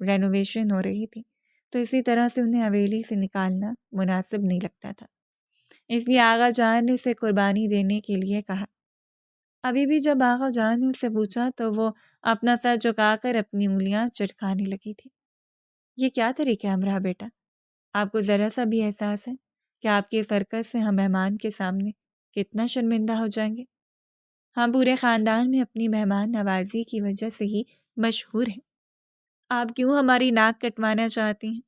Renovation ہو رہی تھی، تو اسی طرح سے انہیں حویلی سے نکالنا مناسب نہیں لگتا تھا۔ اس لیے آغا جان نے اسے قربانی دینے کے لیے کہا۔ ابھی بھی جب آغا جان نے اس سے پوچھا تو وہ اپنا سر جھکا کر اپنی انگلیاں چٹکانے لگی تھی۔ یہ کیا طریقہ ہے امرا بیٹا؟ آپ کو ذرا سا بھی احساس ہے کہ آپ کی اس حرکت سے ہم مہمان کے سامنے کتنا شرمندہ ہو جائیں گے؟ ہم پورے خاندان میں اپنی مہمان نوازی کی وجہ سے ہی مشہور ہیں۔ آپ کیوں ہماری ناک کٹوانا چاہتی ہیں؟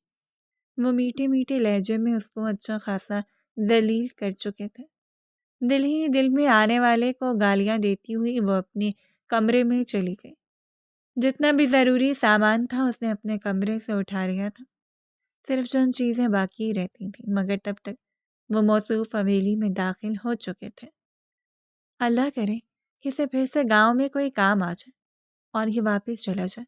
وہ میٹھے میٹھے لہجے میں اس کو اچھا خاصا ذلیل کر چکے تھے۔ دل ہی دل میں آنے والے کو گالیاں دیتی ہوئی وہ اپنے کمرے میں چلی گئی۔ جتنا بھی ضروری سامان تھا اس نے اپنے کمرے سے اٹھا لیا تھا، صرف چند چیزیں باقی رہتی تھیں، مگر تب تک وہ موصوف حویلی میں داخل ہو چکے تھے۔ اللہ کرے کہ اسے پھر سے گاؤں میں کوئی کام آ جائے اور یہ واپس چلا جائے۔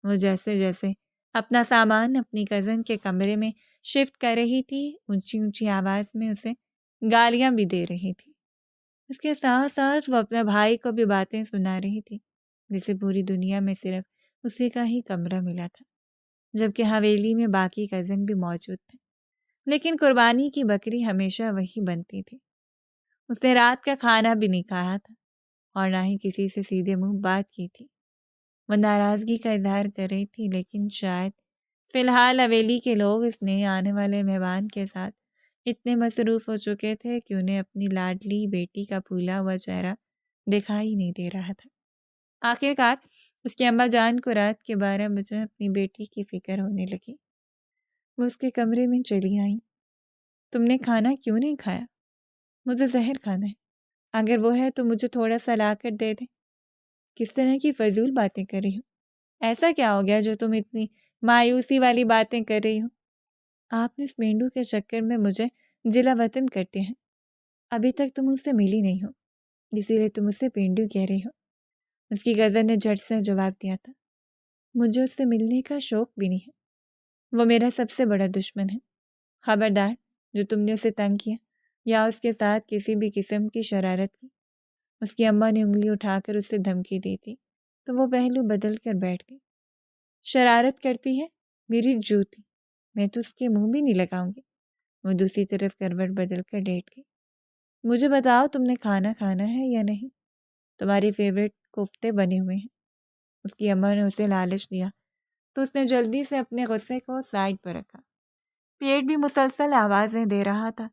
وہ جیسے جیسے اپنا سامان اپنی کزن کے کمرے میں شفٹ کر رہی تھی، اونچی اونچی آواز میں اسے گالیاں بھی دے رہی تھی۔ اس کے ساتھ ساتھ وہ اپنے بھائی کو بھی باتیں سنا رہی تھی، جسے پوری دنیا میں صرف اسی کا ہی کمرہ ملا تھا، جبکہ حویلی میں باقی کزن بھی موجود تھے۔ لیکن قربانی کی بکری ہمیشہ وہی بنتی تھی۔ اس نے رات کا کھانا بھی نہیں کھایا تھا اور نہ ہی کسی سے سیدھے منہ بات کی تھی۔ وہ ناراضگی کا اظہار کر رہی تھی، لیکن شاید فی الحال حویلی کے لوگ اس نئے آنے والے مہمان کے ساتھ اتنے مصروف ہو چکے تھے کہ انہیں اپنی لاڈلی بیٹی کا پھولا ہوا چہرہ دکھائی نہیں دے رہا تھا۔ آخرکار اس کی اماں جان کو رات کے 12 بجے اپنی بیٹی کی فکر ہونے لگی۔ وہ اس کے کمرے میں چلی آئیں۔ تم نے کھانا کیوں نہیں کھایا؟ مجھے زہر کھانا ہے، اگر وہ ہے تو مجھے تھوڑا سا لا کر دے دیں۔ کس طرح کی فضول باتیں کر رہی ہو؟ ایسا کیا ہو گیا جو تم اتنی مایوسی والی باتیں کر رہی ہو؟ آپ نے اس مینڈو کے چکر میں مجھے جلا وطن کرتے ہیں۔ ابھی تک تم اس سے ملی نہیں ہو، اسی لیے تم اسے پینڈو کہہ رہی ہو۔ اس کی کزن نے جھٹ سے جواب دیا تھا۔ مجھے اس سے ملنے کا شوق بھی نہیں ہے، وہ میرا سب سے بڑا دشمن ہے۔ خبردار جو تم نے اسے تنگ کیا یا اس کے ساتھ کسی بھی قسم کی شرارت کی۔ اس کی اماں نے انگلی اٹھا کر اسے دھمکی دی تھی تو وہ پہلو بدل کر بیٹھ گئی۔ شرارت کرتی ہے میری جوتی، میں تو اس کے منہ بھی نہیں لگاؤں گی۔ وہ دوسری طرف کروٹ بدل کر لیٹ گئی۔ مجھے بتاؤ تم نے کھانا کھانا ہے یا نہیں؟ تمہاری فیوریٹ کوفتے بنے ہوئے ہیں۔ اس کی اماں نے اسے لالچ دیا تو اس نے جلدی سے اپنے غصے کو سائڈ پر رکھا۔ پیٹ بھی مسلسل آوازیں دے رہا تھا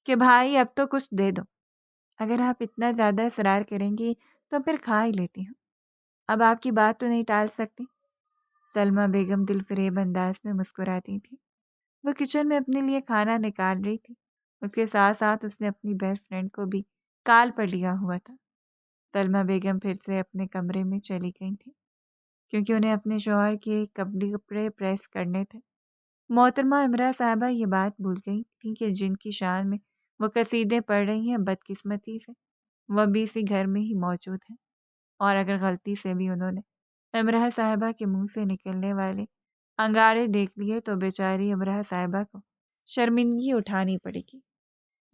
کہ بھائی اب تو کچھ دے دو، اگر آپ اتنا زیادہ اصرار کریں گی تو پھر کھا ہی لیتی ہوں، اب آپ کی بات تو نہیں ٹال سکتی۔ سلمہ بیگم دل فریب انداز میں مسکراتی تھی۔ وہ کچن میں اپنے لیے کھانا نکال رہی تھی، اس کے ساتھ ساتھ اس نے اپنی بیسٹ فرینڈ کو بھی کال پر لیا ہوا تھا۔ سلمہ بیگم پھر سے اپنے کمرے میں چلی گئی تھی کیونکہ انہیں اپنے شوہر کے کپڑے پریس کرنے تھے۔ محترمہ امرا صاحبہ یہ بات بھول گئی تھی کہ جن کی شان میں وہ قصیدے پڑھ رہی ہیں، بدقسمتی سے وہ بھی اسی گھر میں ہی موجود ہیں، اور اگر غلطی سے بھی انہوں نے امرا صاحبہ کے منہ سے نکلنے والے انگارے دیکھ لیے تو بیچاری امرا صاحبہ کو شرمندگی اٹھانی پڑے گی۔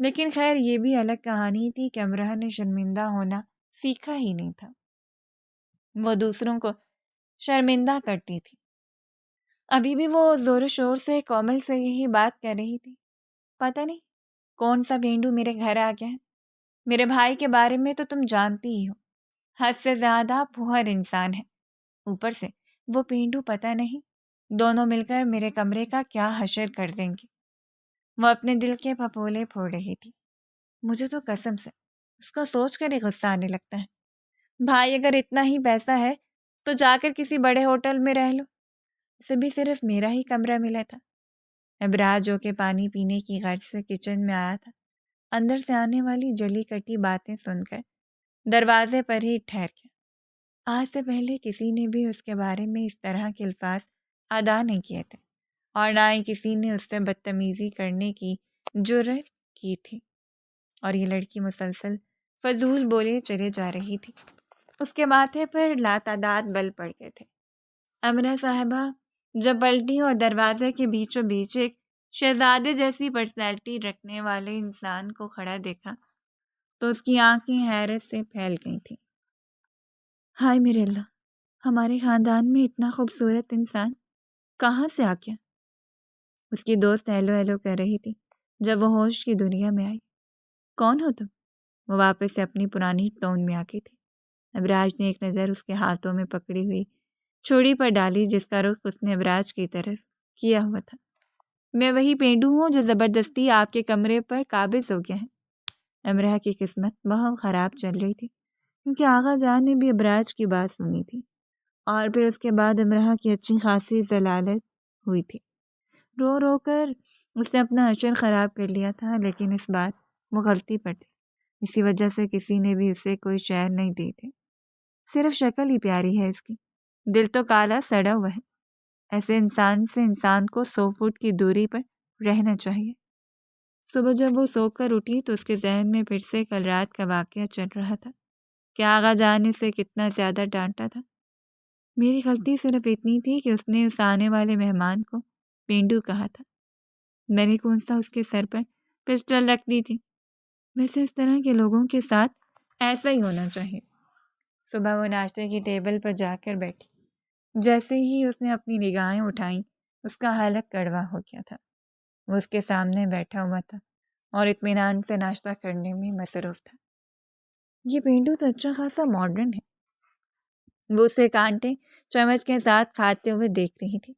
لیکن خیر یہ بھی الگ کہانی تھی کہ امرا نے شرمندہ ہونا سیکھا ہی نہیں تھا، وہ دوسروں کو شرمندہ کرتی تھی۔ ابھی بھی وہ زور و شور سے کومل سے یہی بات کر رہی تھی۔ پتہ نہیں کون سا بھینڈو میرے گھر آ گیا ہے، میرے بھائی کے بارے میں تو تم جانتی ہی ہو، حد سے زیادہ پھوہر انسان ہے، اوپر سے وہ پینڈو پتہ نہیں دونوں مل کر میرے کمرے کا کیا حشر کر دیں گے۔ وہ اپنے دل کے پھپولے پھوڑ رہی تھی۔ مجھے تو قسم سے اس کو سوچ کر ہی غصہ آنے لگتا ہے۔ بھائی اگر اتنا ہی پیسہ ہے تو جا کر کسی بڑے ہوٹل میں رہ لو، اسے بھی صرف میرا ہی کمرہ ملا تھا۔ ابراج جو کہ پانی پینے کی غرض سے کچن میں آیا تھا، اندر سے آنے والی جلی کٹی باتیں سن کر دروازے پر ہی ٹھہر گیا۔ آج سے پہلے کسی نے بھی اس کے بارے میں اس طرح کے الفاظ ادا نہیں کیے تھے، اور نہ ہی کسی نے اس سے بدتمیزی کرنے کی جرأت کی تھی، اور یہ لڑکی مسلسل فضول بولے چلے جا رہی تھی۔ اس کے ماتھے پر لاتعداد بل پڑ گئے تھے۔ امرا صاحبہ جب پلٹی اور دروازے کے بیچوں بیچ ایک شہزادے جیسی پرسنالٹی رکھنے والے انسان کو کھڑا دیکھا تو اس کی آنکھیں حیرت سے پھیل گئی تھیں۔ ہائے میرے اللہ، ہمارے خاندان میں اتنا خوبصورت انسان کہاں سے آ گیا؟ اس کی دوست ہیلو ہیلو کر رہی تھی جب وہ ہوش کی دنیا میں آئی۔ کون ہو تم؟ وہ واپس سے اپنی پرانی ٹون میں آ گئی تھی۔ ابراج نے ایک نظر اس کے ہاتھوں میں پکڑی ہوئی چھڑی پر ڈالی جس کا رخ اس نے ابراج کی طرف کیا ہوا تھا۔ میں وہی پینڈو ہوں جو زبردستی آپ کے کمرے پر قابض ہو گیا ہے۔ امرہ کی قسمت بہت خراب چل رہی تھی کیونکہ آغا جان نے بھی ابراج کی بات سنی تھی اور پھر اس کے بعد امرہ کی اچھی خاصی ضلالت ہوئی تھی۔ رو رو کر اس نے اپنا عشر خراب کر لیا تھا، لیکن اس بار وہ غلطی پر تھی۔ اسی وجہ سے کسی نے بھی اسے کوئی شعر نہیں دی تھی۔ صرف شکل ہی پیاری ہے اس کی، دل تو کالا سڑا ہوا ہے۔ ایسے انسان سے انسان کو 100 فٹ کی دوری پر رہنا چاہیے۔ صبح جب وہ سو کر اٹھی تو اس کے ذہن میں پھر سے کل رات کا واقعہ چل رہا تھا کہ آغا جان نے اسے کتنا زیادہ ڈانٹا تھا۔ میری غلطی صرف اتنی تھی کہ اس نے اس آنے والے مہمان کو پینڈو کہا تھا۔ میں نے کون سا اس کے سر پر پسٹل رکھ دی تھی۔ ویسے اس طرح کے لوگوں کے ساتھ ایسا ہی ہونا چاہیے۔ صبح وہ ناشتے کی ٹیبل پر جا کر بیٹھی۔ جیسے ہی اس نے اپنی نگاہیں اٹھائیں اس کا حلق کڑوا ہو گیا تھا۔ وہ اس کے سامنے بیٹھا ہوا تھا اور اطمینان سے ناشتہ کرنے میں مصروف تھا۔ یہ پینڈو تو اچھا خاصا ماڈرن ہے۔ وہ اسے کانٹے چمچ کے ساتھ کھاتے ہوئے دیکھ رہی تھی۔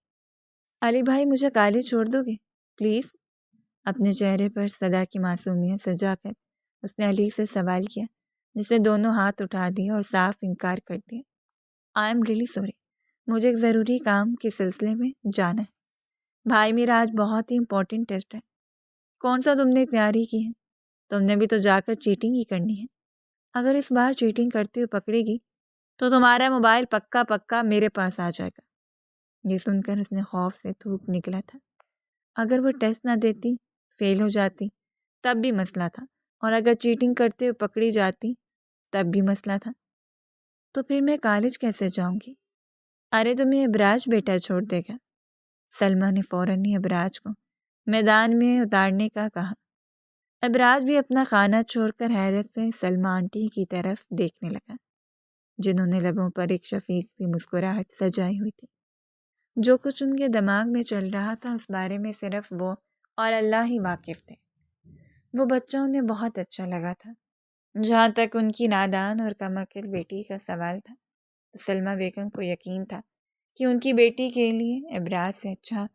علی بھائی مجھے کالج چھوڑ دو گے پلیز؟ اپنے چہرے پر صدا کی معصومیت سجا کر اس نے علی سے سوال کیا، جسے دونوں ہاتھ اٹھا دیے اور صاف انکار کر دیا۔ آئی ایم ریئلی سوری، مجھے ایک ضروری کام کے سلسلے میں جانا ہے۔ بھائی میرا آج بہت ہی امپورٹنٹ ٹیسٹ ہے۔ کون سا تم نے تیاری کی ہے؟ تم نے بھی تو جا کر چیٹنگ ہی کرنی ہے۔ اگر اس بار چیٹنگ کرتے ہوئے پکڑے گی تو تمہارا موبائل پکا پکا میرے پاس آ جائے گا۔ یہ سن کر اس نے خوف سے تھوک نکلا تھا۔ اگر وہ ٹیسٹ نہ دیتی، فیل ہو جاتی، تب بھی مسئلہ تھا، اور اگر چیٹنگ کرتے ہوئے پکڑی جاتی تب بھی مسئلہ تھا۔ تو پھر میں کالج کیسے جاؤں گی؟ ارے تمہیں ابراج بیٹا چھوڑ دے گا۔ سلمیٰ نے فوراً ہی ابراج کو میدان میں اتارنے کا کہا۔ ابراج بھی اپنا کھانا چھوڑ کر حیرت سے سلمیٰ آنٹی کی طرف دیکھنے لگا، جنہوں نے لبوں پر ایک شفیق سی مسکراہٹ سجائی ہوئی تھی۔ جو کچھ ان کے دماغ میں چل رہا تھا اس بارے میں صرف وہ اور اللہ ہی واقف تھے۔ وہ بچہ انہیں بہت اچھا لگا تھا۔ جہاں تک ان کی نادان اور کم عقل بیٹی کا سوال تھا تو سلمیٰ بیگم کو یقین تھا کہ ان کی بیٹی کے لیے ابراج سے اچھا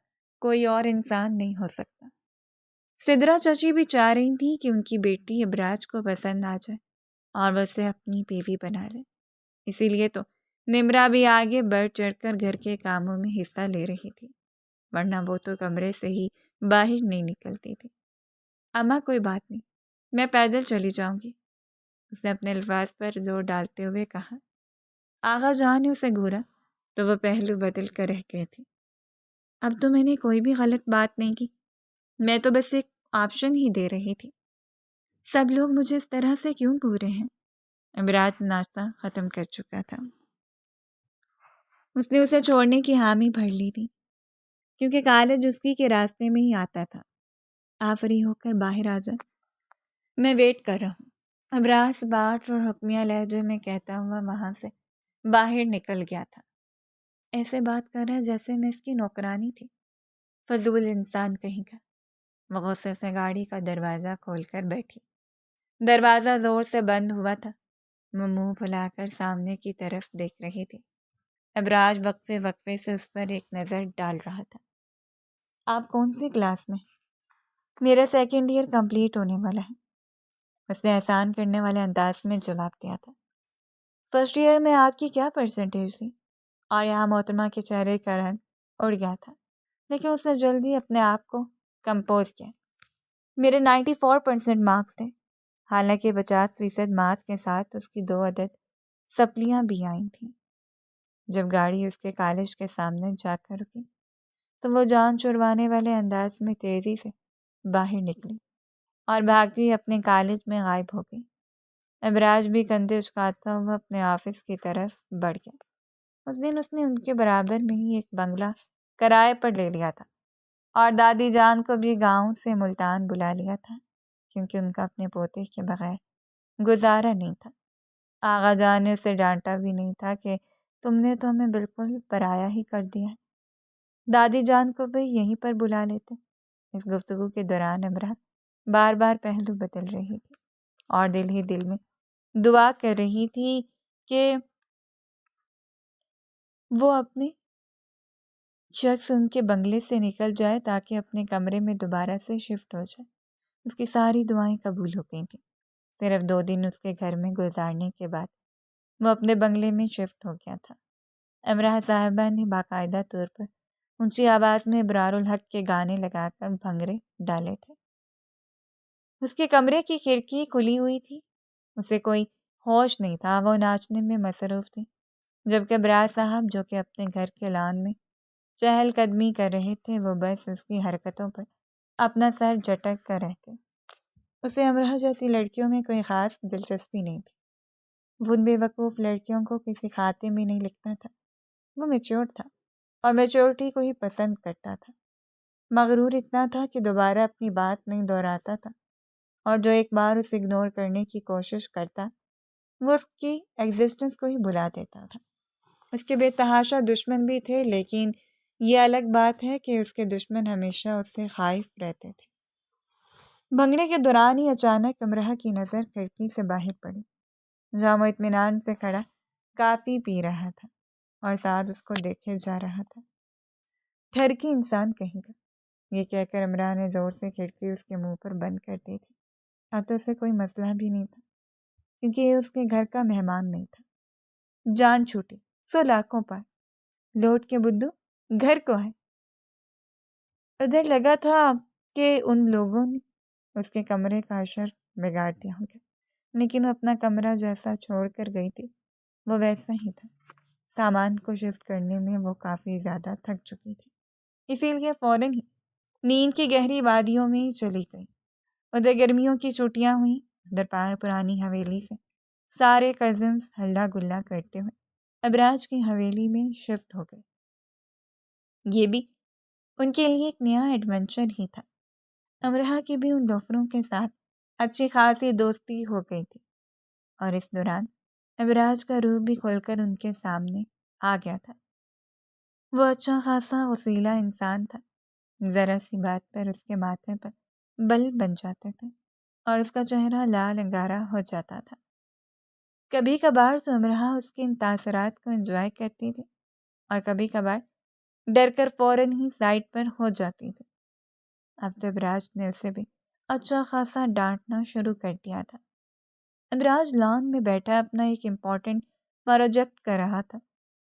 کوئی اور انسان نہیں ہو سکتا۔ سدرا چچی بھی چاہ رہی تھی کہ ان کی بیٹی ابراج کو پسند آ جائے اور وہ اسے اپنی بیوی بنا لے۔ اسی لیے تو نمرا بھی آگے بڑھ چڑھ کر گھر کے کاموں میں حصہ لے رہی تھی، ورنہ وہ تو کمرے سے ہی باہر نہیں نکلتی تھی۔ اماں کوئی بات نہیں، میں پیدل چلی جاؤں گی، اس نے اپنے الفاظ پر زور ڈالتے ہوئے کہا۔ آغا جان نے اسے گھورا تو وہ پہلو بدل کر رہ گئی تھی۔ اب تو میں نے کوئی بھی غلط بات نہیں کی، میں تو بس ایک آپشن ہی دے رہی تھی۔ سب لوگ مجھے اس طرح سے کیوں گھورے ہیں؟ ابراج ناشتہ ختم کر چکا تھا۔ اس نے اسے چھوڑنے کی حامی بھر لی تھی کیونکہ کالج اس کے راستے میں ہی آتا تھا۔ آپ فری ہو کر باہر آ جائیں، میں ویٹ کر رہا ہوں، ابراج باٹ اور حکمیہ لہجے میں کہتا ہوا وہاں سے باہر نکل گیا تھا۔ ایسے بات کر رہا جیسے میں اس کی نوکرانی تھی، فضول انسان کہیں کا۔ وہ غصے سے گاڑی کا دروازہ کھول کر بیٹھی۔ دروازہ زور سے بند ہوا تھا۔ وہ منہ پھلا کر سامنے کی طرف دیکھ رہی تھی۔ ابراج وقفے وقفے سے اس پر ایک نظر ڈال رہا تھا۔ آپ کون سی کلاس میں؟ میرا 2nd ایئر کمپلیٹ ہونے والا ہے، اس نے احسان کرنے والے انداز میں جواب دیا تھا۔ 1st ایئر میں آپ کی کیا پرسنٹیج تھی؟ اور یہاں محترمہ کے چہرے کا رنگ اڑ گیا تھا، لیکن اس نے جلدی اپنے آپ کو کمپوز کیا۔ میرے 94% مارکس تھے، حالانکہ 50% مارکس کے ساتھ اس کی 2 عدد سپلیاں بھی آئی تھیں۔ جب گاڑی اس کے کالج کے سامنے جا کر رکی تو وہ جان چھڑوانے والے انداز میں تیزی سے باہر نکلی اور بھاگتی اپنے کالج میں غائب ہو گئی۔ ابراج بھی کندھے اچکاتا ہوا اپنے آفس کی طرف بڑھ گیا۔ اس دن اس نے ان کے برابر میں ہی ایک بنگلہ کرائے پر لے لیا تھا اور دادی جان کو بھی گاؤں سے ملتان بلا لیا تھا، کیونکہ ان کا اپنے پوتے کے بغیر گزارا نہیں تھا۔ آغا جان نے اسے ڈانٹا بھی نہیں تھا کہ تم نے تو ہمیں بالکل پرایا ہی کر دیا ہے۔ دادی جان کو بھی یہیں پر بلا لیتے۔ اس گفتگو کے دوران امرا بار بار پہلو بدل رہی تھی اور دل ہی دل میں دعا کر رہی تھی کہ وہ اپنے شخص ان کے بنگلے سے نکل جائے تاکہ اپنے کمرے میں دوبارہ سے شفٹ ہو جائے۔ اس کی ساری دعائیں قبول ہو گئی تھیں۔ صرف 2 دن اس کے گھر میں گزارنے کے بعد وہ اپنے بنگلے میں شفٹ ہو گیا تھا۔ امرا صاحبہ نے باقاعدہ طور پر اونچی آواز میں ابرار الحق کے گانے لگا کر بھنگڑے ڈالے تھے۔ اس کے کمرے کی کھڑکی کھلی ہوئی تھی، اسے کوئی ہوش نہیں تھا، وہ ناچنے میں مصروف تھی، جبکہ ابرار صاحب جو کہ اپنے گھر کے لان میں چہل قدمی کر رہے تھے وہ بس اس کی حرکتوں پر اپنا سر جھٹک کر رہتے۔ اسے امرا جیسی لڑکیوں میں کوئی خاص دلچسپی نہیں تھی۔ وہ ان بے وقوف لڑکیوں کو کسی کھاتے میں نہیں لکھتا تھا۔ وہ میچور تھا اور میچورٹی کو ہی پسند کرتا تھا۔ مغرور اتنا تھا کہ دوبارہ اپنی بات نہیں دہراتا تھا، اور جو ایک بار اسے اگنور کرنے کی کوشش کرتا وہ اس کی ایگزسٹنس کو ہی بھلا دیتا تھا۔ اس کے بے تحاشا دشمن بھی تھے، لیکن یہ الگ بات ہے کہ اس کے دشمن ہمیشہ اس سے خائف رہتے تھے۔ بھنگڑے کے دوران ہی اچانک امرا کی نظر کھڑکی سے باہر پڑی، جہاں وہ اطمینان سے کھڑا کافی پی رہا تھا اور ساتھ اس کو دیکھے جا رہا تھا۔ ٹھرکی انسان کہیں گا، یہ کہہ کر امرا نے زور سے کھڑکی اس کے منہ پر بند کر دی تھی۔ اب تو اسے کوئی مسئلہ بھی نہیں تھا، کیونکہ یہ اس کے گھر کا مہمان نہیں تھا۔ جان چھوٹی 100 لاکھوں پار، لوٹ کے بدھو گھر کو ہے۔ ادھر لگا تھا کہ ان لوگوں نے اس کے کمرے کا اشر بگاڑ دیا ہوگا، لیکن وہ اپنا کمرہ جیسا چھوڑ کر گئی تھی وہ ویسا ہی تھا۔ سامان کو شفٹ کرنے میں وہ کافی زیادہ تھک چکی تھی، اسی لیے فوراً ہی نیند کی گہری وادیوں میں چلی گئی۔ ادھر گرمیوں کی چھٹیاں ہوئیں، ادھر پرانی حویلی سے سارے کزنز ہلا گلا کرتے ہوئے ابراج کی حویلی میں شفٹ ہو گئے۔ یہ بھی ان کے لیے ایک نیا ایڈونچر ہی تھا۔ امرا کی بھی ان دوفروں کے ساتھ اچھی خاصی دوستی ہو گئی تھی، اور اس دوران ابراج کا روح بھی کھل کر ان کے سامنے آ گیا تھا۔ وہ اچھا خاصا وسیلہ انسان تھا، ذرا سی بات پر اس کے ماتھے پر بل بن جاتے تھے اور اس کا چہرہ لال انگارہ ہو جاتا تھا۔ کبھی کبھار تو امرا اس کے ان تاثرات کو انجوائے کرتی تھی اور کبھی کبھار ڈر کر فوراً ہی سائڈ پر ہو جاتی تھی۔ اب تو ابراج نے اسے بھی اچھا خاصا ڈانٹنا شروع کر دیا تھا۔ ابراج لان میں بیٹھا اپنا ایک امپورٹنٹ پروجیکٹ کر رہا تھا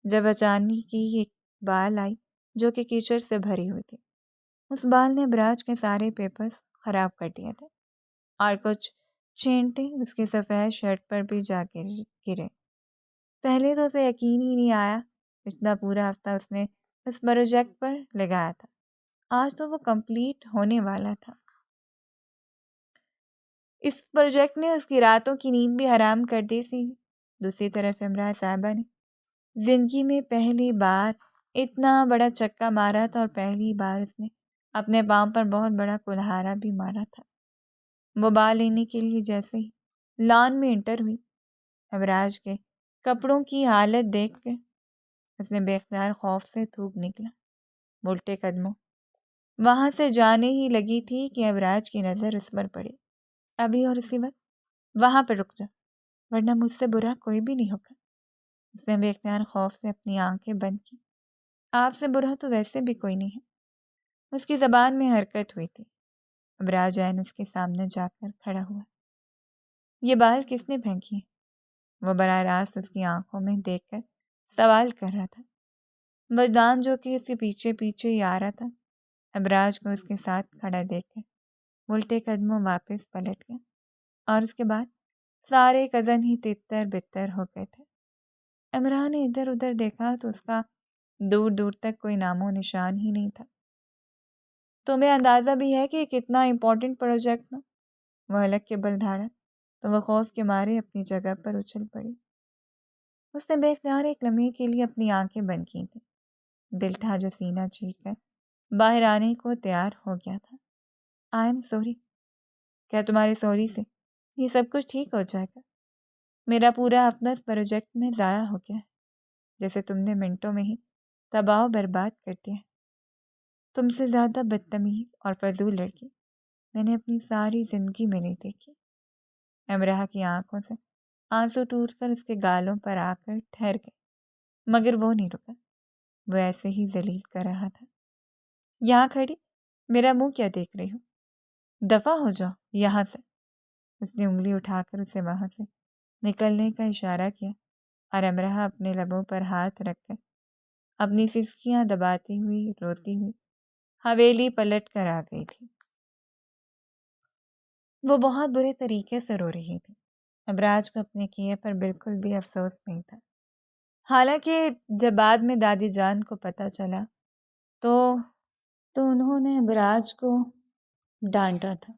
جب اچانک کی ایک بال آئی جو کہ کیچڑ سے بھری ہوئی تھی۔ اس بال نے ابراج کے سارے پیپرز خراب کر دیے تھے اور کچھ چھینٹے اس کی سفید شرٹ پر بھی جا گرے۔ پہلے تو اسے یقین ہی نہیں آیا، پچھلا پورا ہفتہ اس نے اس پروجیکٹ پر لگایا تھا، آج تو وہ کمپلیٹ ہونے والا تھا۔ اس پروجیکٹ نے اس کی راتوں کی نیند بھی حرام کر دی سی۔ دوسری طرف امرا صاحبہ نے زندگی میں پہلی بار اتنا بڑا چکا مارا تھا، اور پہلی بار اس نے اپنے پاؤں پر بہت بڑا کلہارا بھی مارا تھا۔ وہ بال لینے کے لیے جیسے ہی لان میں انٹر ہوئی، ابراج کے کپڑوں کی حالت دیکھ کر اس نے بے اختیار خوف سے تھوک نکلا۔ الٹے قدموں وہاں سے جانے ہی لگی تھی کہ ابراج کی نظر اس پر پڑی۔ ابھی اور اسی وقت وہاں پر رک جا، ورنہ مجھ سے برا کوئی بھی نہیں ہوگا۔ اس نے بے اختیار خوف سے اپنی آنکھیں بند کی۔ آپ سے برا تو ویسے بھی کوئی نہیں ہے۔ اس کی زبان میں حرکت ہوئی تھی۔ ابراج عین اس کے سامنے جا کر کھڑا ہوا۔ یہ بال کس نے پھینکی ہیں؟ وہ براہ راست اس کی آنکھوں میں دیکھ کر سوال کر رہا تھا۔ وجدان جو کہ اس کے پیچھے پیچھے ہی آ رہا تھا، ابراج کو اس کے ساتھ کھڑا دیکھ کر الٹے قدموں واپس پلٹ گیا، اور اس کے بعد سارے کزن ہی تتر بتر ہو گئے تھے۔ امرا نے ادھر ادھر دیکھا تو اس کا دور دور تک کوئی نام و نشان ہی نہیں تھا۔ تمہیں اندازہ بھی ہے کہ یہ کتنا امپورٹنٹ پروجیکٹ تھا؟ وہ الگ کے بل دھاڑا تو وہ خوف کے مارے اپنی جگہ پر اچھل پڑی۔ اس نے بے اختیار ایک لمحے کے لیے اپنی آنکھیں بند کی تھیں۔ دل تھا جو سینہ چیخ کر باہر آنے کو تیار ہو گیا تھا۔ آئی ایم سوری، کیا تمہاری سوری سے یہ سب کچھ ٹھیک ہو جائے گا؟ میرا پورا ہفتہ اس پروجیکٹ میں ضائع ہو گیا ہے، جیسے تم نے منٹوں میں ہی تباہ و برباد کر دیا۔ تم سے زیادہ بدتمیز اور فضول لڑکی میں نے اپنی ساری زندگی میں نہیں دیکھی۔ امراح کی آنکھوں سے آنسو ٹوٹ کر اس کے گالوں پر آ کر ٹھہر گئے، مگر وہ نہیں رکا۔ وہ ایسے ہی ذلیل کر رہا تھا۔ یہاں کھڑی میرا منہ کیا دیکھ رہی ہو؟ دفع ہو جاؤ یہاں سے۔ اس نے انگلی اٹھا کر اسے وہاں سے نکلنے کا اشارہ کیا اور امراح اپنے لبوں پر ہاتھ رکھ کر اپنی سسکیاں دباتی ہوئی روتی ہوئی حویلی پلٹ کر آ گئی تھی۔ وہ بہت برے طریقے سے رو رہی تھی۔ ابراج کو اپنے کیے پر بالکل بھی افسوس نہیں تھا۔ حالانکہ جب بعد میں دادی جان کو پتہ چلا تو انہوں نے ابراج کو ڈانٹا تھا۔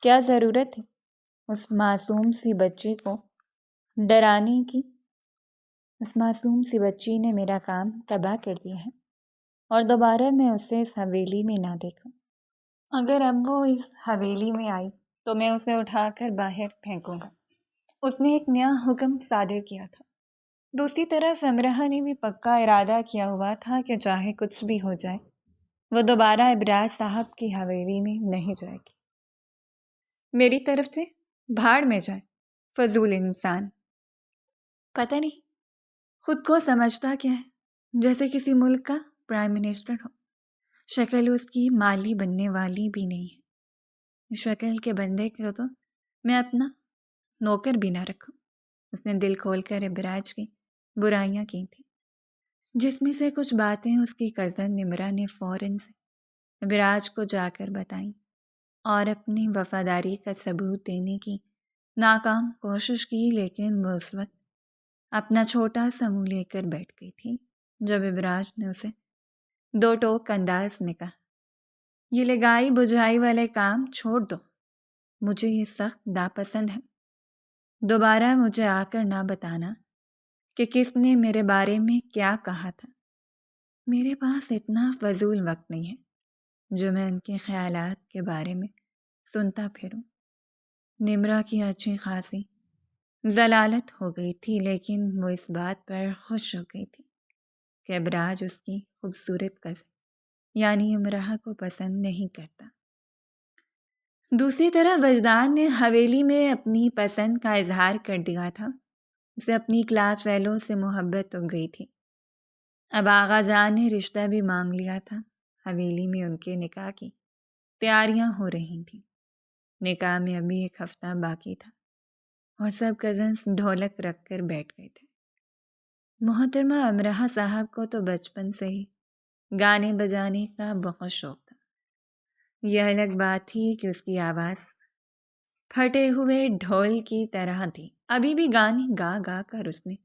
کیا ضرورت تھی اس معصوم سی بچی کو ڈرانے کی؟ اس معصوم سی بچی نے میرا کام تباہ کر دیا ہے اور دوبارہ میں اسے اس حویلی میں نہ دیکھوں۔ اگر اب وہ اس حویلی میں آئی تو میں اسے اٹھا کر باہر پھینکوں گا۔ اس نے ایک نیا حکم صادر کیا تھا۔ دوسری طرف امراح نے بھی پکا ارادہ کیا ہوا تھا کہ چاہے کچھ بھی ہو جائے وہ دوبارہ ابراج صاحب کی حویلی میں نہیں جائے گی۔ میری طرف سے بھاڑ میں جائے فضول انسان۔ پتہ نہیں خود کو سمجھتا کیا ہے، جیسے کسی ملک کا پرائم منسٹر ہو۔ شکل اس کی مالی بننے والی بھی نہیں ہے۔ اس شکل کے بندے کو تو میں اپنا نوکر بھی نہ رکھوں۔ اس نے دل کھول کر ابراج کی برائیاں کی تھیں، جس میں سے کچھ باتیں اس کی کزن نمرہ نے فوراً سے ابراج کو جا کر بتائیں اور اپنی وفاداری کا ثبوت دینے کی ناکام کوشش کی، لیکن وہ اس وقت اپنا چھوٹا سا منہ لے کر بیٹھ گئی تھی جب ابراج نے اسے دو ٹوک انداز میں کہا، یہ لگائی بجھائی والے کام چھوڑ دو، مجھے یہ سخت ناپسند ہے۔ دوبارہ مجھے آ کر نہ بتانا کہ کس نے میرے بارے میں کیا کہا تھا۔ میرے پاس اتنا فضول وقت نہیں ہے جو میں ان کے خیالات کے بارے میں سنتا پھروں۔ نمرہ کی اچھی خاصی ضلالت ہو گئی تھی، لیکن وہ اس بات پر خوش ہو گئی تھی کہ ابراج اس کی خوبصورت کزن یعنی امراح کو پسند نہیں کرتا۔ دوسری طرف وجدان نے حویلی میں اپنی پسند کا اظہار کر دیا تھا۔ اسے اپنی کلاس فیلو سے محبت ہو گئی تھی۔ اب آغا جان نے رشتہ بھی مانگ لیا تھا۔ حویلی میں ان کے نکاح کی تیاریاں ہو رہی تھیں۔ نکاح میں ابھی ایک ہفتہ باقی تھا اور سب کزنس ڈھولک رکھ کر بیٹھ گئے تھے۔ محترمہ امراح صاحب کو تو بچپن سے ہی گانے بجانے کا بہت شوق تھا۔ یہ الگ بات تھی کہ اس کی آواز پھٹے ہوئے ڈھول کی طرح تھی۔ ابھی بھی گانے گا گا کر اس نے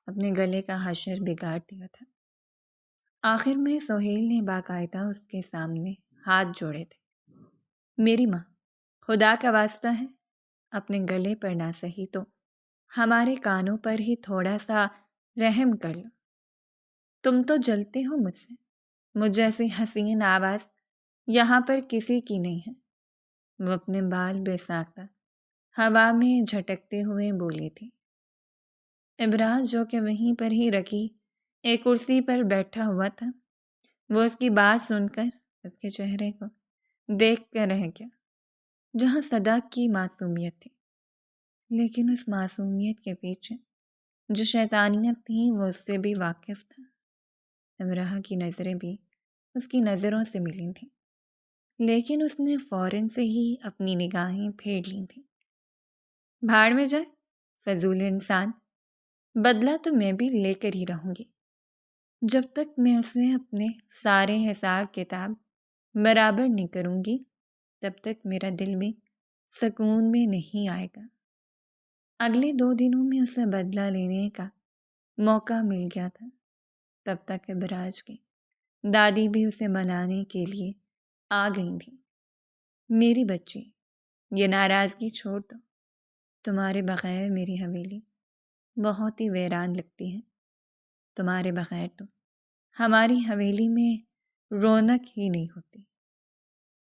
اپنے گلے کا حشر بگاڑ دیا تھا۔ آخر میں سہیل نے باقاعدہ اس کے سامنے ہاتھ جوڑے تھے۔ میری ماں، خدا کا واسطہ ہے، اپنے گلے پر نہ سہی تو ہمارے کانوں پر ہی تھوڑا سا رحم کر لو۔ تم تو جلتے ہو مجھ سے، مجھ جیسی حسین آواز یہاں پر کسی کی نہیں ہے۔ وہ اپنے بال بے ساختہ ہوا میں جھٹکتے ہوئے بولی تھی۔ ابراج جو کہ وہیں پر ہی رکھی ایک کرسی پر بیٹھا ہوا تھا، وہ اس کی بات سن کر اس کے چہرے کو دیکھ کر رہ گیا، جہاں صدا کی معصومیت تھی، لیکن اس معصومیت کے پیچھے جو شیطانیت تھی وہ اس سے بھی واقف تھا۔ امراح کی نظریں بھی اس کی نظروں سے ملی تھیں، لیکن اس نے فوراً سے ہی اپنی نگاہیں پھیر لی تھیں۔ بھاڑ میں جائے فضول انسان، بدلہ تو میں بھی لے کر ہی رہوں گی۔ جب تک میں اسے اپنے سارے حساب کتاب برابر نہیں کروں گی تب تک میرا دل بھی سکون میں نہیں آئے گا۔ اگلے 2 دنوں میں اسے بدلہ لینے کا موقع مل گیا تھا۔ تب تک ابراج کی دادی بھی اسے منانے کے لیے آ گئی تھی۔ میری بچی، یہ ناراضگی چھوڑ دو، تمہارے بغیر میری حویلی بہت ہی ویران لگتی ہے۔ تمہارے بغیر تو ہماری حویلی میں رونق ہی نہیں ہوتی۔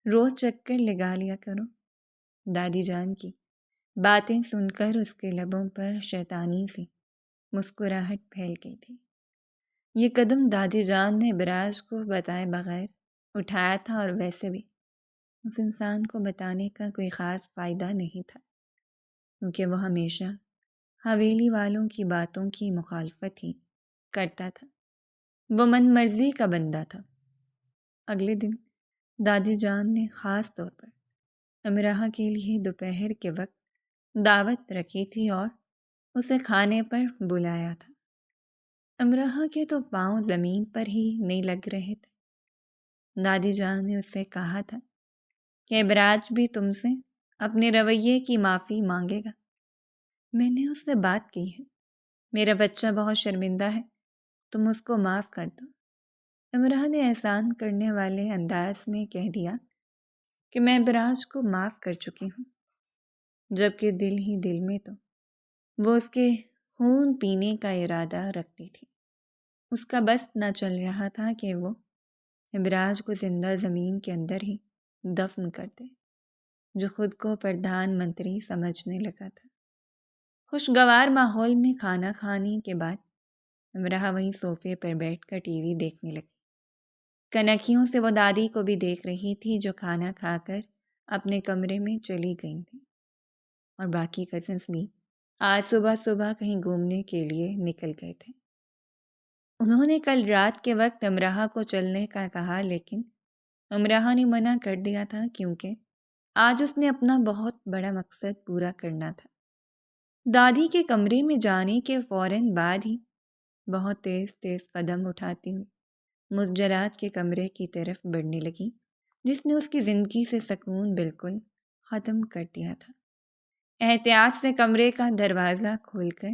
روز چکر لگا لیا کرو۔ دادی جان کی باتیں سن کر اس کے لبوں پر شیطانی سی مسکراہٹ پھیل گئی تھی۔ یہ قدم دادی جان نے ابراج کو بتائے بغیر اٹھایا تھا، اور ویسے بھی اس انسان کو بتانے کا کوئی خاص فائدہ نہیں تھا، کیونکہ وہ ہمیشہ حویلی والوں کی باتوں کی مخالفت ہی کرتا تھا۔ وہ من مرضی کا بندہ تھا۔ اگلے دن دادی جان نے خاص طور پر امراح کے لیے دوپہر کے وقت دعوت رکھی تھی اور اسے کھانے پر بلایا تھا۔ امراح کے تو پاؤں زمین پر ہی نہیں لگ رہے تھے۔ دادی جان نے اس سے کہا تھا کہ ابراج بھی تم سے اپنے رویے کی معافی مانگے گا۔ میں نے اس سے بات کی ہے، میرا بچہ بہت شرمندہ ہے، تم اس کو معاف کر دو۔ امراح نے احسان کرنے والے انداز میں کہہ دیا کہ میں ابراج کو معاف کر چکی ہوں، جبکہ دل ہی دل میں تو وہ اس کے خون پینے کا ارادہ رکھتی تھی۔ اس کا بس نہ چل رہا تھا کہ وہ ابراج کو زندہ زمین کے اندر ہی دفن کر دے، جو خود کو پردھان منتری سمجھنے لگا تھا۔ خوشگوار ماحول میں کھانا کھانے کے بعد امراح وہیں صوفے پر بیٹھ کر ٹی وی دیکھنے لگی۔ کنکھیوں سے وہ دادی کو بھی دیکھ رہی تھی، جو کھانا کھا کر اپنے کمرے میں چلی گئی تھیں، اور باقی کزنس بھی آج صبح صبح کہیں گھومنے کے لیے نکل گئے تھے۔ انہوں نے کل رات کے وقت امراح کو چلنے کا کہا، لیکن امراح نے منع کر دیا تھا، کیونکہ آج اس نے اپنا بہت بڑا مقصد پورا کرنا تھا۔ دادی کے کمرے میں جانے کے فوراً بعد ہی بہت تیز تیز قدم اٹھاتی ہوئی مسجرات کے کمرے کی طرف بڑھنے لگی، جس نے اس کی زندگی سے سکون بالکل ختم کر دیا تھا۔ احتیاط سے کمرے کا دروازہ کھول کر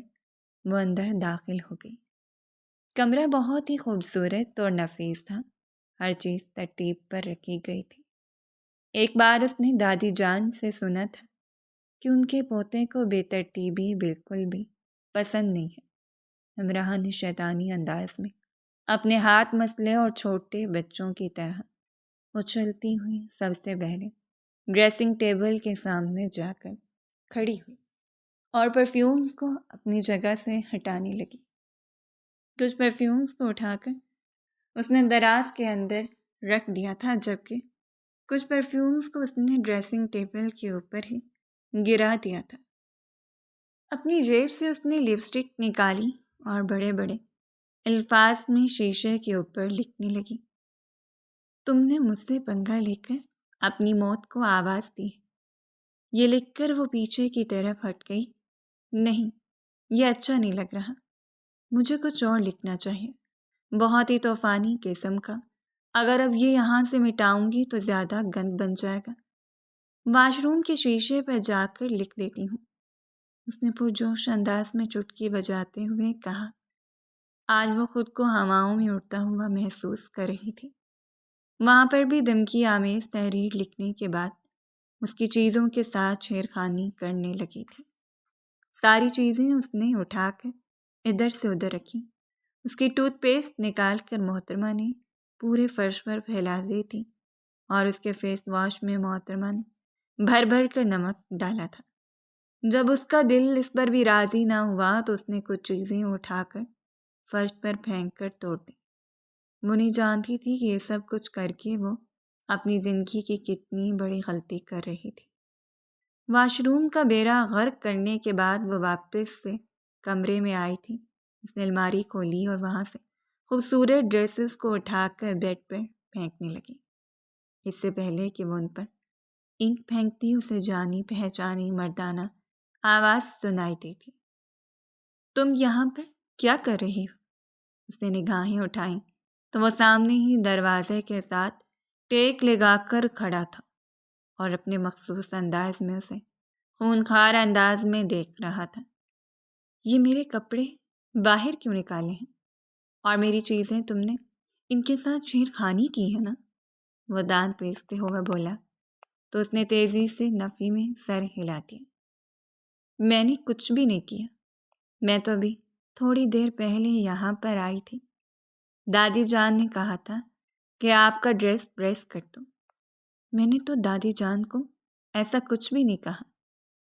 وہ اندر داخل ہو گئی۔ کمرہ بہت ہی خوبصورت اور نفیس تھا، ہر چیز ترتیب پر رکھی گئی تھی۔ ایک بار اس نے دادی جان سے سنا تھا کہ ان کے پوتے کو بے ترتیبی بالکل بھی پسند نہیں ہے۔ امراح نے شیطانی انداز میں اپنے ہاتھ مسلے اور چھوٹے بچوں کی طرح اچھلتی ہوئی سب سے پہلے ڈریسنگ ٹیبل کے سامنے جا کر کھڑی ہوئی اور پرفیومز کو اپنی جگہ سے ہٹانے لگی۔ کچھ پرفیومز کو اٹھا کر اس نے دراز کے اندر رکھ دیا تھا، جبکہ کچھ پرفیومز کو اس نے ڈریسنگ ٹیبل کے اوپر ہی گرا دیا تھا۔ اپنی جیب سے اس نے لپسٹک نکالی اور بڑے بڑے الفاظ میں شیشے کے اوپر لکھنے لگی، تم نے مجھ سے پنگا لے کر اپنی موت کو آواز دی ہے۔ یہ لکھ کر وہ پیچھے کی طرف ہٹ گئی۔ نہیں، یہ اچھا نہیں لگ رہا، مجھے کچھ اور لکھنا چاہیے، بہت ہی طوفانی قسم کا۔ اگر اب یہ یہاں سے مٹاؤں گی تو زیادہ گند بن جائے گا۔ واش روم کے شیشے پر جا کر لکھ دیتی ہوں، اس نے پرجوش انداز میں چٹکی بجاتے ہوئے کہا۔ آج وہ خود کو ہواؤں میں اڑتا ہوا محسوس کر رہی تھی۔ وہاں پر بھی دھمکی آمیز تحریر لکھنے کے بعد اس کی چیزوں کے ساتھ چھیڑخانی کرنے لگی تھی۔ ساری چیزیں اس نے اٹھا کر ادھر سے ادھر رکھی۔ اس کی ٹوتھ پیسٹ نکال کر محترمہ نے پورے فرش پر پھیلا دی تھی، اور اس کے فیس واش میں محترمہ نے بھر بھر کر نمک ڈالا تھا۔ جب اس کا دل اس پر بھی راضی نہ ہوا تو اس نے کچھ چیزیں اٹھا کر فرش پر پھینک کر توڑ دی۔ وہ نہیں جانتی تھی کہ یہ سب کچھ کر کے وہ اپنی زندگی کی کتنی بڑی غلطی کر رہی تھی۔ واش روم کا بیڑا غرق کرنے کے بعد وہ واپس سے کمرے میں آئی تھی۔ اس نے الماری کھولی اور وہاں سے خوبصورت ڈریسز کو اٹھا کر بیڈ پر پھینکنے لگی۔ اس سے پہلے کہ وہ ان پر اینٹ پھینکتی، اسے جانی پہچانی مردانہ آواز سنائی دی تھی۔ تم یہاں پر کیا کر رہی ہو؟ اس نے نگاہیں اٹھائیں تو وہ سامنے ہی دروازے کے ساتھ ٹیک لگا کر کھڑا تھا اور اپنے مخصوص انداز میں اسے خونخوار انداز میں دیکھ رہا تھا۔ یہ میرے کپڑے باہر کیوں نکالے ہیں؟ اور میری چیزیں تم نے ان کے ساتھ چھیڑخانی کی ہے نا؟ وہ دانت پیستے ہوئے بولا تو اس نے تیزی سے نفی میں سر ہلا دیا۔ میں نے کچھ بھی نہیں کیا، میں تو ابھی تھوڑی دیر پہلے یہاں پر آئی تھی۔ دادی جان نے کہا تھا کہ آپ کا ڈریس پریس کر دو۔ میں نے تو دادی جان کو ایسا کچھ بھی نہیں کہا،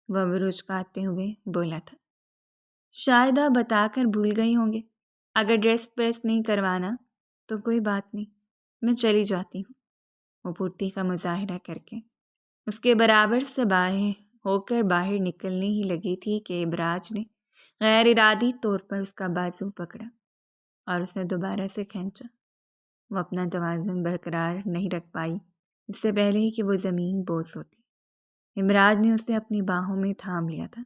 وہ برچکاتے ہوئے بولا تھا۔ شاید آپ بتا کر بھول گئی ہوں گے۔ اگر ڈریس پریس نہیں کروانا تو کوئی بات نہیں، میں چلی جاتی ہوں۔ وہ پھرتی کا مظاہرہ کر کے اس کے برابر سے ہو کر باہر نکلنے ہی لگی تھی کہ ابراج نے غیر ارادی طور پر اس کا بازو پکڑا اور اسے دوبارہ سے کھینچا۔ وہ اپنا توازن برقرار نہیں رکھ پائی اس سے پہلے ہی کہ وہ زمین بوس ہوتی۔ ابراج نے اسے اپنی باہوں میں تھام لیا تھا۔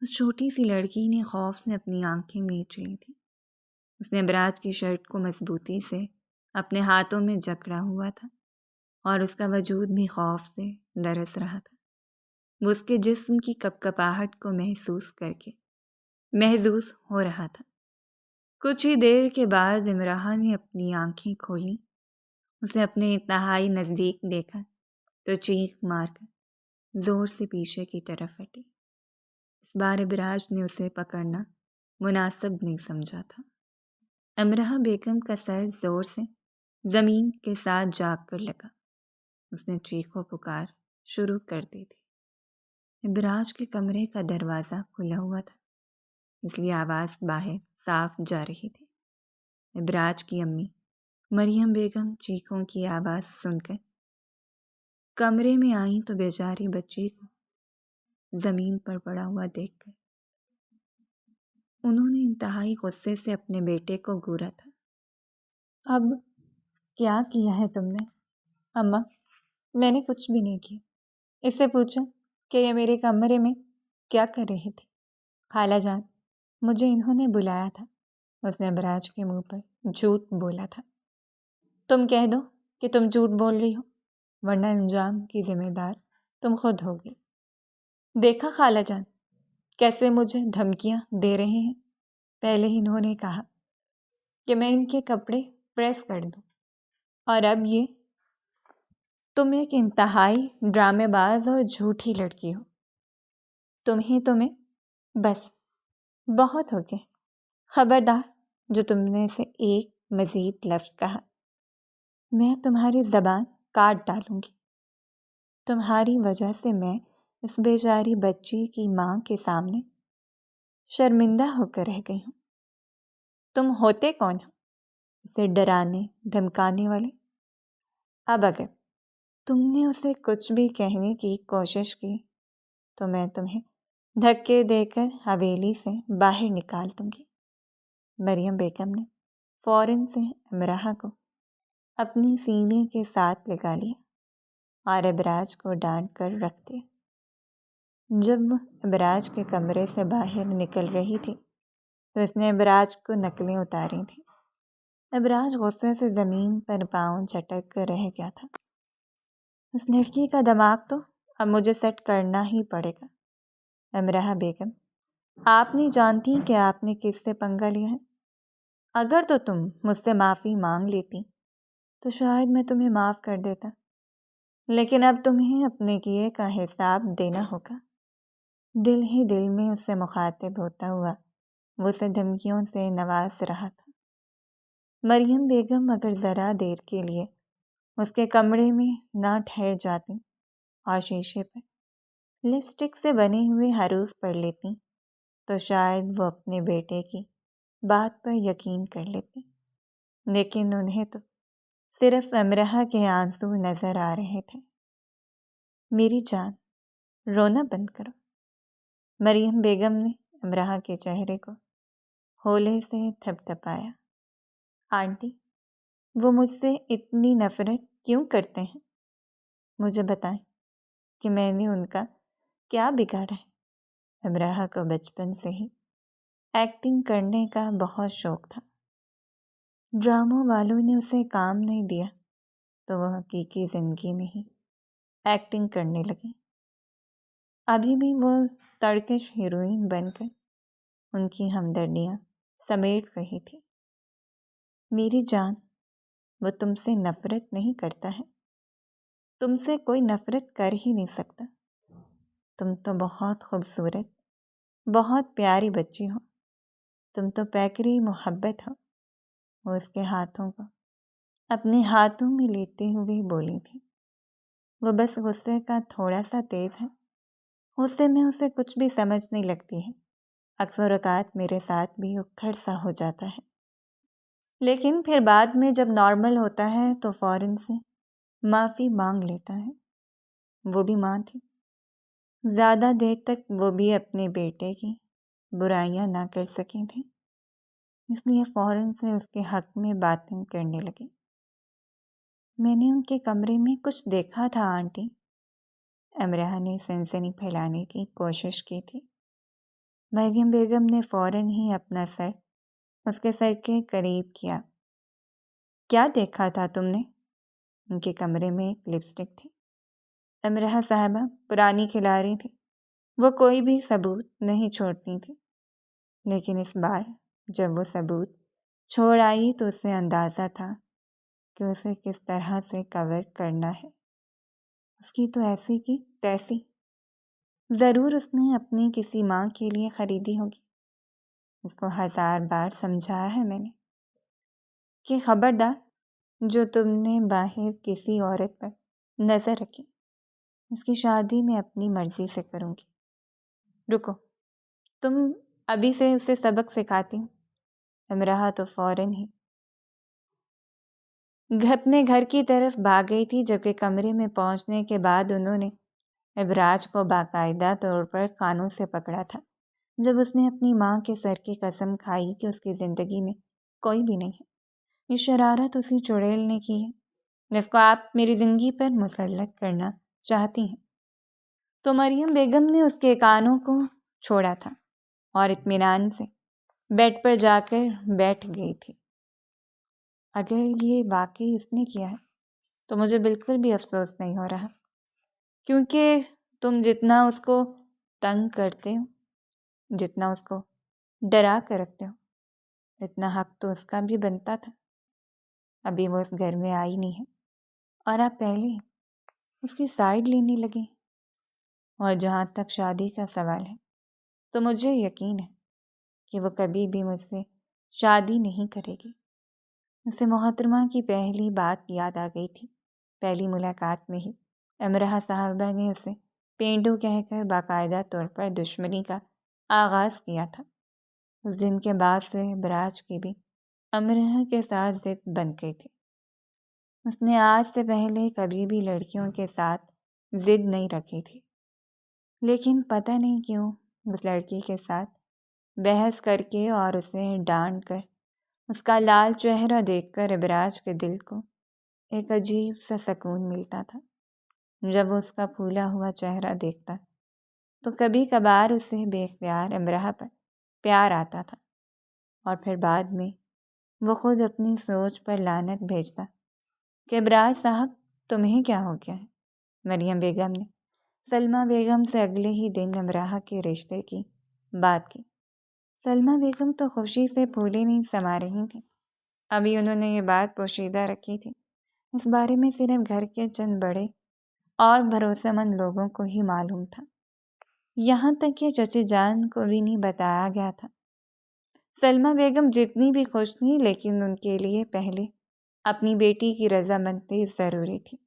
اس چھوٹی سی لڑکی نے خوف سے اپنی آنکھیں میچ لی تھی۔ اس نے ابراج کی شرٹ کو مضبوطی سے اپنے ہاتھوں میں جکڑا ہوا تھا اور اس کا وجود بھی خوف سے لرز رہا تھا۔ وہ اس کے جسم کی کپکپاہٹ کو محسوس ہو رہا تھا۔ کچھ ہی دیر کے بعد امراح نے اپنی آنکھیں کھولی، اسے اپنے انتہائی نزدیک دیکھا تو چیخ مار کر زور سے پیچھے کی طرف ہٹی۔ اس بار ابراج نے اسے پکڑنا مناسب نہیں سمجھا تھا۔ امراح بیگم کا سر زور سے زمین کے ساتھ جاگ کر لگا۔ اس نے چیخ و پکار شروع کر دی تھی۔ ابراج کے کمرے کا دروازہ کھلا ہوا تھا، اس لیے آواز باہر صاف جا رہی تھی۔ ابراج کی امی مریم بیگم چیخوں کی آواز سن کر کمرے میں آئیں تو بیچاری بچی کو زمین پر پڑا ہوا دیکھ کر انہوں نے انتہائی غصے سے اپنے بیٹے کو گھورا تھا۔ اب کیا کیا ہے تم نے؟ اماں، میں نے کچھ بھی نہیں کیا۔ اس سے پوچھو کہ یہ میرے کمرے میں کیا کر رہی تھی۔ خالہ جان، مجھے انہوں نے بلایا تھا۔ اس نے ابراج کے منہ پر جھوٹ بولا تھا۔ تم کہہ دو کہ تم جھوٹ بول رہی ہو، ورنہ انجام کی ذمہ دار تم خود ہوگی۔ دیکھا خالہ جان کیسے مجھے دھمکیاں دے رہے ہیں۔ پہلے ہی انہوں نے کہا کہ میں ان کے کپڑے پریس کر دوں، اور اب یہ تم ایک انتہائی ڈرامے باز اور جھوٹی لڑکی ہو۔ تمہیں بس بہت ہو گیا۔ خبردار جو تم نے سے ایک مزید لفظ کہا، میں تمہاری زبان کاٹ ڈالوں گی۔ تمہاری وجہ سے میں اس بیچاری بچی کی ماں کے سامنے شرمندہ ہو کر رہ گئی ہوں۔ تم ہوتے کون ہو اسے ڈرانے دھمکانے والے؟ اب اگر تم نے اسے کچھ بھی کہنے کی کوشش کی تو میں تمہیں دھکے دے کر حویلی سے باہر نکال دوں گی۔ مریم بیگم نے فوراً سے امراح کو اپنی سینے کے ساتھ لگا لیا اور ابراج کو ڈانٹ کر رکھ دیا۔ جب وہ ابراج کے کمرے سے باہر نکل رہی تھی تو اس نے ابراج کو نقلیں اتاری تھیں۔ ابراج غصے سے زمین پر پاؤں جھٹک کر رہ گیا تھا۔ اس لڑکی کا دماغ تو اب مجھے سیٹ کرنا ہی پڑے گا۔ امراح بیگم، آپ نہیں جانتی کہ آپ نے کس سے پنگا لیا ہے۔ اگر تو تم مجھ سے معافی مانگ لیتی تو شاید میں تمہیں معاف کر دیتا، لیکن اب تمہیں اپنے کیے کا حساب دینا ہوگا۔ دل ہی دل میں اس سے مخاطب ہوتا ہوا وہ اسے دھمکیوں سے نواز رہا تھا۔ مریم بیگم اگر ذرا دیر کے لیے اس کے کمرے میں نہ ٹھہر جاتی اور شیشے پر لپسٹک سے بنے ہوئے حروف پڑھ لیتی تو شاید وہ اپنے بیٹے کی بات پر یقین کر لیتی، لیکن انہیں تو صرف امراح کے آنسو نظر آ رہے تھے۔ میری جان، رونا بند کرو۔ مریم بیگم نے امراح کے چہرے کو ہولے سے تھپ تھپایا۔ آنٹی، وہ مجھ سے اتنی نفرت کیوں کرتے ہیں؟ مجھے بتائیں کہ میں نے ان کا کیا بگاڑا ہے؟ امراح کو بچپن سے ہی ایکٹنگ کرنے کا بہت شوق تھا۔ ڈراموں والوں نے اسے کام نہیں دیا تو وہ حقیقی زندگی میں ہی ایکٹنگ کرنے لگی۔ ابھی بھی وہ تڑکش ہیروئن بن کر ان کی ہمدردیاں سمیٹ رہی تھی۔ میری جان، وہ تم سے نفرت نہیں کرتا ہے، تم سے کوئی نفرت کر ہی نہیں سکتا۔ تم تو بہت خوبصورت، بہت پیاری بچی ہو، تم تو پیکری محبت ہو۔ وہ اس کے ہاتھوں کو اپنے ہاتھوں میں لیتے ہوئے بولی تھی۔ وہ بس غصے کا تھوڑا سا تیز ہے، غصے میں اسے کچھ بھی سمجھ نہیں لگتی ہے۔ اکثر اوقات میرے ساتھ بھی اکھڑ سا ہو جاتا ہے، لیکن پھر بعد میں جب نارمل ہوتا ہے تو فوراً سے معافی مانگ لیتا ہے۔ وہ بھی ماں تھی، زیادہ دیر تک وہ بھی اپنے بیٹے کی برائیاں نہ کر سکی تھی، اس لیے فوراً سے اس کے حق میں باتیں کرنے لگی۔ میں نے ان کے کمرے میں کچھ دیکھا تھا آنٹی، امرہ نے سنسنی پھیلانے کی کوشش کی تھی۔ مریم بیگم نے فوراً ہی اپنا سر اس کے سر کے قریب کیا۔ کیا دیکھا تھا تم نے؟ ان کے کمرے میں ایک لپسٹک تھی، امرہ صاحبہ پرانی کھلاڑی تھی، وہ کوئی بھی ثبوت نہیں چھوڑتی تھی، لیکن اس بار جب وہ ثبوت چھوڑ آئی تو اسے اندازہ تھا کہ اسے کس طرح سے کور کرنا ہے۔ اس کی تو ایسی کی تیسی، ضرور اس نے اپنی کسی ماں کے لیے خریدی ہوگی۔ اس کو 1000 بار سمجھایا ہے میں نے کہ خبردار، جو تم نے باہر کسی عورت پر نظر رکھی، اس کی شادی میں اپنی مرضی سے کروں گی۔ رکو، تم ابھی سے اسے سبق سکھاتی ہوں۔ امرہ تو فوراً ہی اپنے گھر کی طرف بھاگ گئی تھی، جبکہ کمرے میں پہنچنے کے بعد انہوں نے ابراج کو باقاعدہ طور پر کانوں سے پکڑا تھا، جب اس نے اپنی ماں کے سر کی قسم کھائی کہ اس کی زندگی میں کوئی بھی نہیں ہے۔ یہ شرارت اسی چڑیل نے کی ہے جس کو آپ میری زندگی پر مسلط کرنا چاہتی ہیں۔ تو مریم بیگم نے اس کے کانوں کو چھوڑا تھا اور اطمینان سے بیڈ پر جا کر بیٹھ گئی تھی۔ اگر یہ واقعی اس نے کیا ہے تو مجھے بالکل بھی افسوس نہیں ہو رہا، کیونکہ تم جتنا اس کو تنگ کرتے ہو، جتنا اس کو ڈرا کر رکھتے ہو، اتنا حق تو اس کا بھی بنتا تھا۔ ابھی وہ اس گھر میں آئی نہیں ہے اور آپ پہلے ہی اس کی سائیڈ لینے لگے۔ اور جہاں تک شادی کا سوال ہے تو مجھے یقین ہے کہ وہ کبھی بھی مجھ سے شادی نہیں کرے گی۔ اسے محترمہ کی پہلی بات یاد آ گئی تھی۔ پہلی ملاقات میں ہی امرہ صاحبہ نے اسے پینڈو کہہ کر باقاعدہ طور پر دشمنی کا آغاز کیا تھا۔ اس دن کے بعد سے ابراج کی بھی امرہ کے ساتھ ضد بن گئی تھی۔ اس نے آج سے پہلے کبھی بھی لڑکیوں کے ساتھ ضد نہیں رکھی تھی، لیکن پتہ نہیں کیوں اس لڑکی کے ساتھ بحث کر کے اور اسے ڈانٹ کر، اس کا لال چہرہ دیکھ کر ابراج کے دل کو ایک عجیب سا سکون ملتا تھا۔ جب وہ اس کا پھولا ہوا چہرہ دیکھتا تو کبھی کبھار اسے بے اختیار امرہ پر پیار آتا تھا، اور پھر بعد میں وہ خود اپنی سوچ پر لعنت بھیجتا کہ ابراج صاحب تمہیں کیا ہو گیا ہے۔ مریم بیگم نے سلمہ بیگم سے اگلے ہی دن امرہ کے رشتے کی بات کی۔ سلمہ بیگم تو خوشی سے پھولے نہیں سما رہی تھیں۔ ابھی انہوں نے یہ بات پوشیدہ رکھی تھی، اس بارے میں صرف گھر کے چند بڑے اور بھروسہ مند لوگوں کو ہی معلوم تھا، یہاں تک کہ چچی جان کو بھی نہیں بتایا گیا تھا۔ سلمہ بیگم جتنی بھی خوش تھیں، لیکن ان کے لیے پہلے اپنی بیٹی کی رضامندی ضروری تھی۔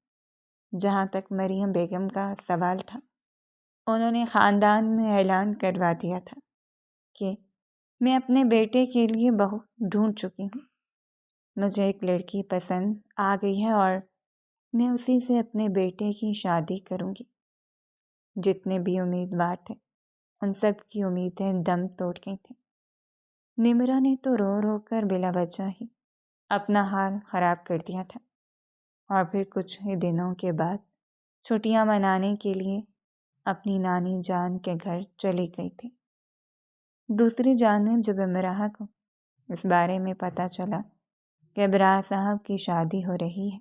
جہاں تک مریم بیگم کا سوال تھا، انہوں نے خاندان میں اعلان کروا دیا تھا کہ میں اپنے بیٹے کے لیے بہو ڈھونڈ چکی ہوں۔ مجھے ایک لڑکی پسند آ گئی ہے اور میں اسی سے اپنے بیٹے کی شادی کروں گی۔ جتنے بھی امیدوار تھے ان سب کی امیدیں دم توڑ گئی تھیں۔ نمرہ نے تو رو رو کر بلا وجہ ہی اپنا حال خراب کر دیا تھا، اور پھر کچھ ہی دنوں کے بعد چھٹیاں منانے کے لیے اپنی نانی جان کے گھر چلی گئی تھی۔ دوسری جانب جب امرہ کو اس بارے میں پتہ چلا کہ ابراج صاحب کی شادی ہو رہی ہے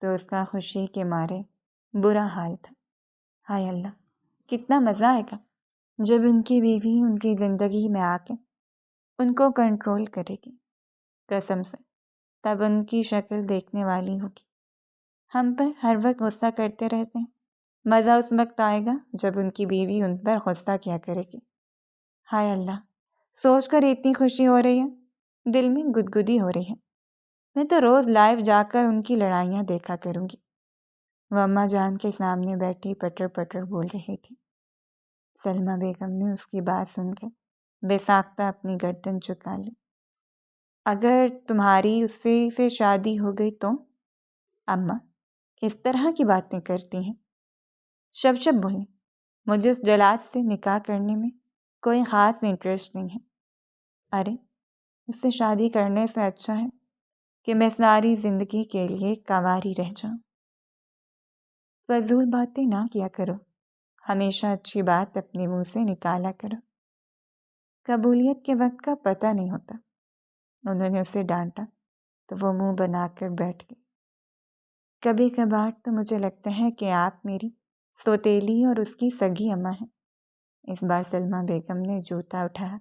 تو اس کا خوشی کے مارے برا حال تھا۔ ہائے اللہ، کتنا مزہ آئے گا جب ان کی بیوی ان کی زندگی میں آ کے ان کو کنٹرول کرے گی۔ قسم سے تب ان کی شکل دیکھنے والی ہوگی۔ ہم پر ہر وقت غصہ کرتے رہتے ہیں، مزہ اس وقت آئے گا جب ان کی بیوی ان پر غصہ کیا کرے گی۔ ہائے اللہ، سوچ کر اتنی خوشی ہو رہی ہے، دل میں گدگدی ہو رہی ہے۔ میں تو روز لائیو جا کر ان کی لڑائیاں دیکھا کروں گی۔ وہ اماں جان کے سامنے بیٹھی پٹر پٹر بول رہی تھی۔ سلمہ بیگم نے اس کی بات سن کر بے ساختہ اپنی گردن جھکا لی۔ اگر تمہاری اس سے شادی ہو گئی تو؟ اماں، کس طرح کی باتیں کرتی ہیں؟ شب بولیں، مجھے اس جلاد سے نکاح کرنے میں کوئی خاص انٹرسٹ نہیں ہے۔ ارے اس سے شادی کرنے سے اچھا ہے کہ میں ساری زندگی کے لیے کنواری رہ جاؤں۔ فضول باتیں نہ کیا کرو، ہمیشہ اچھی بات اپنے منہ سے نکالا کرو۔ قبولیت کے وقت کا پتہ نہیں ہوتا۔ انہوں نے اسے ڈانٹا تو وہ منہ بنا کر بیٹھ گئی۔ کبھی کبھار تو مجھے لگتا ہے کہ آپ میری سوتیلی اور اس کی سگی اماں ہیں۔ اس بار سلمہ بیگم نے جوتا اٹھایا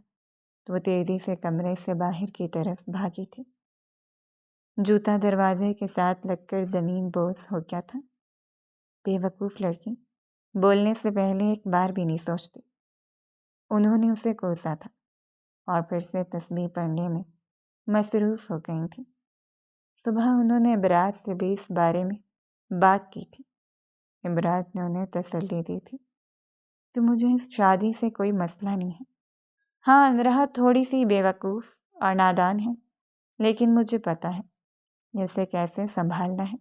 تو وہ تیزی سے کمرے سے باہر کی طرف بھاگی تھی۔ جوتا دروازے کے ساتھ لگ کر زمین بوس ہو گیا تھا۔ بے وقوف لڑکی، بولنے سے پہلے ایک بار بھی نہیں سوچتی۔ انہوں نے اسے کوسا تھا اور پھر سے تسبیح پڑھنے میں مصروف ہو گئی تھی۔ صبح انہوں نے ابراج سے بھی اس بارے میں بات کی تھی۔ ابراج نے انہیں تسلی دی تھی کہ مجھے اس شادی سے کوئی مسئلہ نہیں ہے۔ ہاں، امرا تھوڑی سی بے وقوف اور نادان ہے، لیکن مجھے پتہ ہے کہ اسے کیسے سنبھالنا ہے۔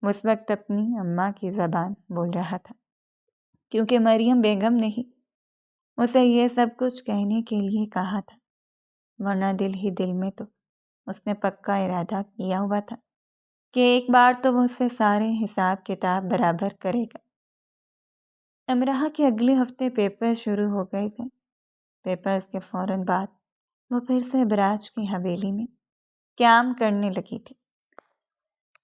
وہ اس وقت اپنی اماں کی زبان بول رہا تھا، کیونکہ مریم بیگم نے ہی اسے یہ سب کچھ کہنے کے لیے کہا تھا، ورنہ دل ہی دل میں تو اس نے پکا ارادہ کیا ہوا تھا کہ ایک بار تو وہ اسے سارے حساب کتاب برابر کرے گا۔ امرا کے اگلے ہفتے پیپر شروع ہو گئے تھے۔ پیپرز کے فوراً بعد وہ پھر سے ابراج کی حویلی میں قیام کرنے لگی تھی۔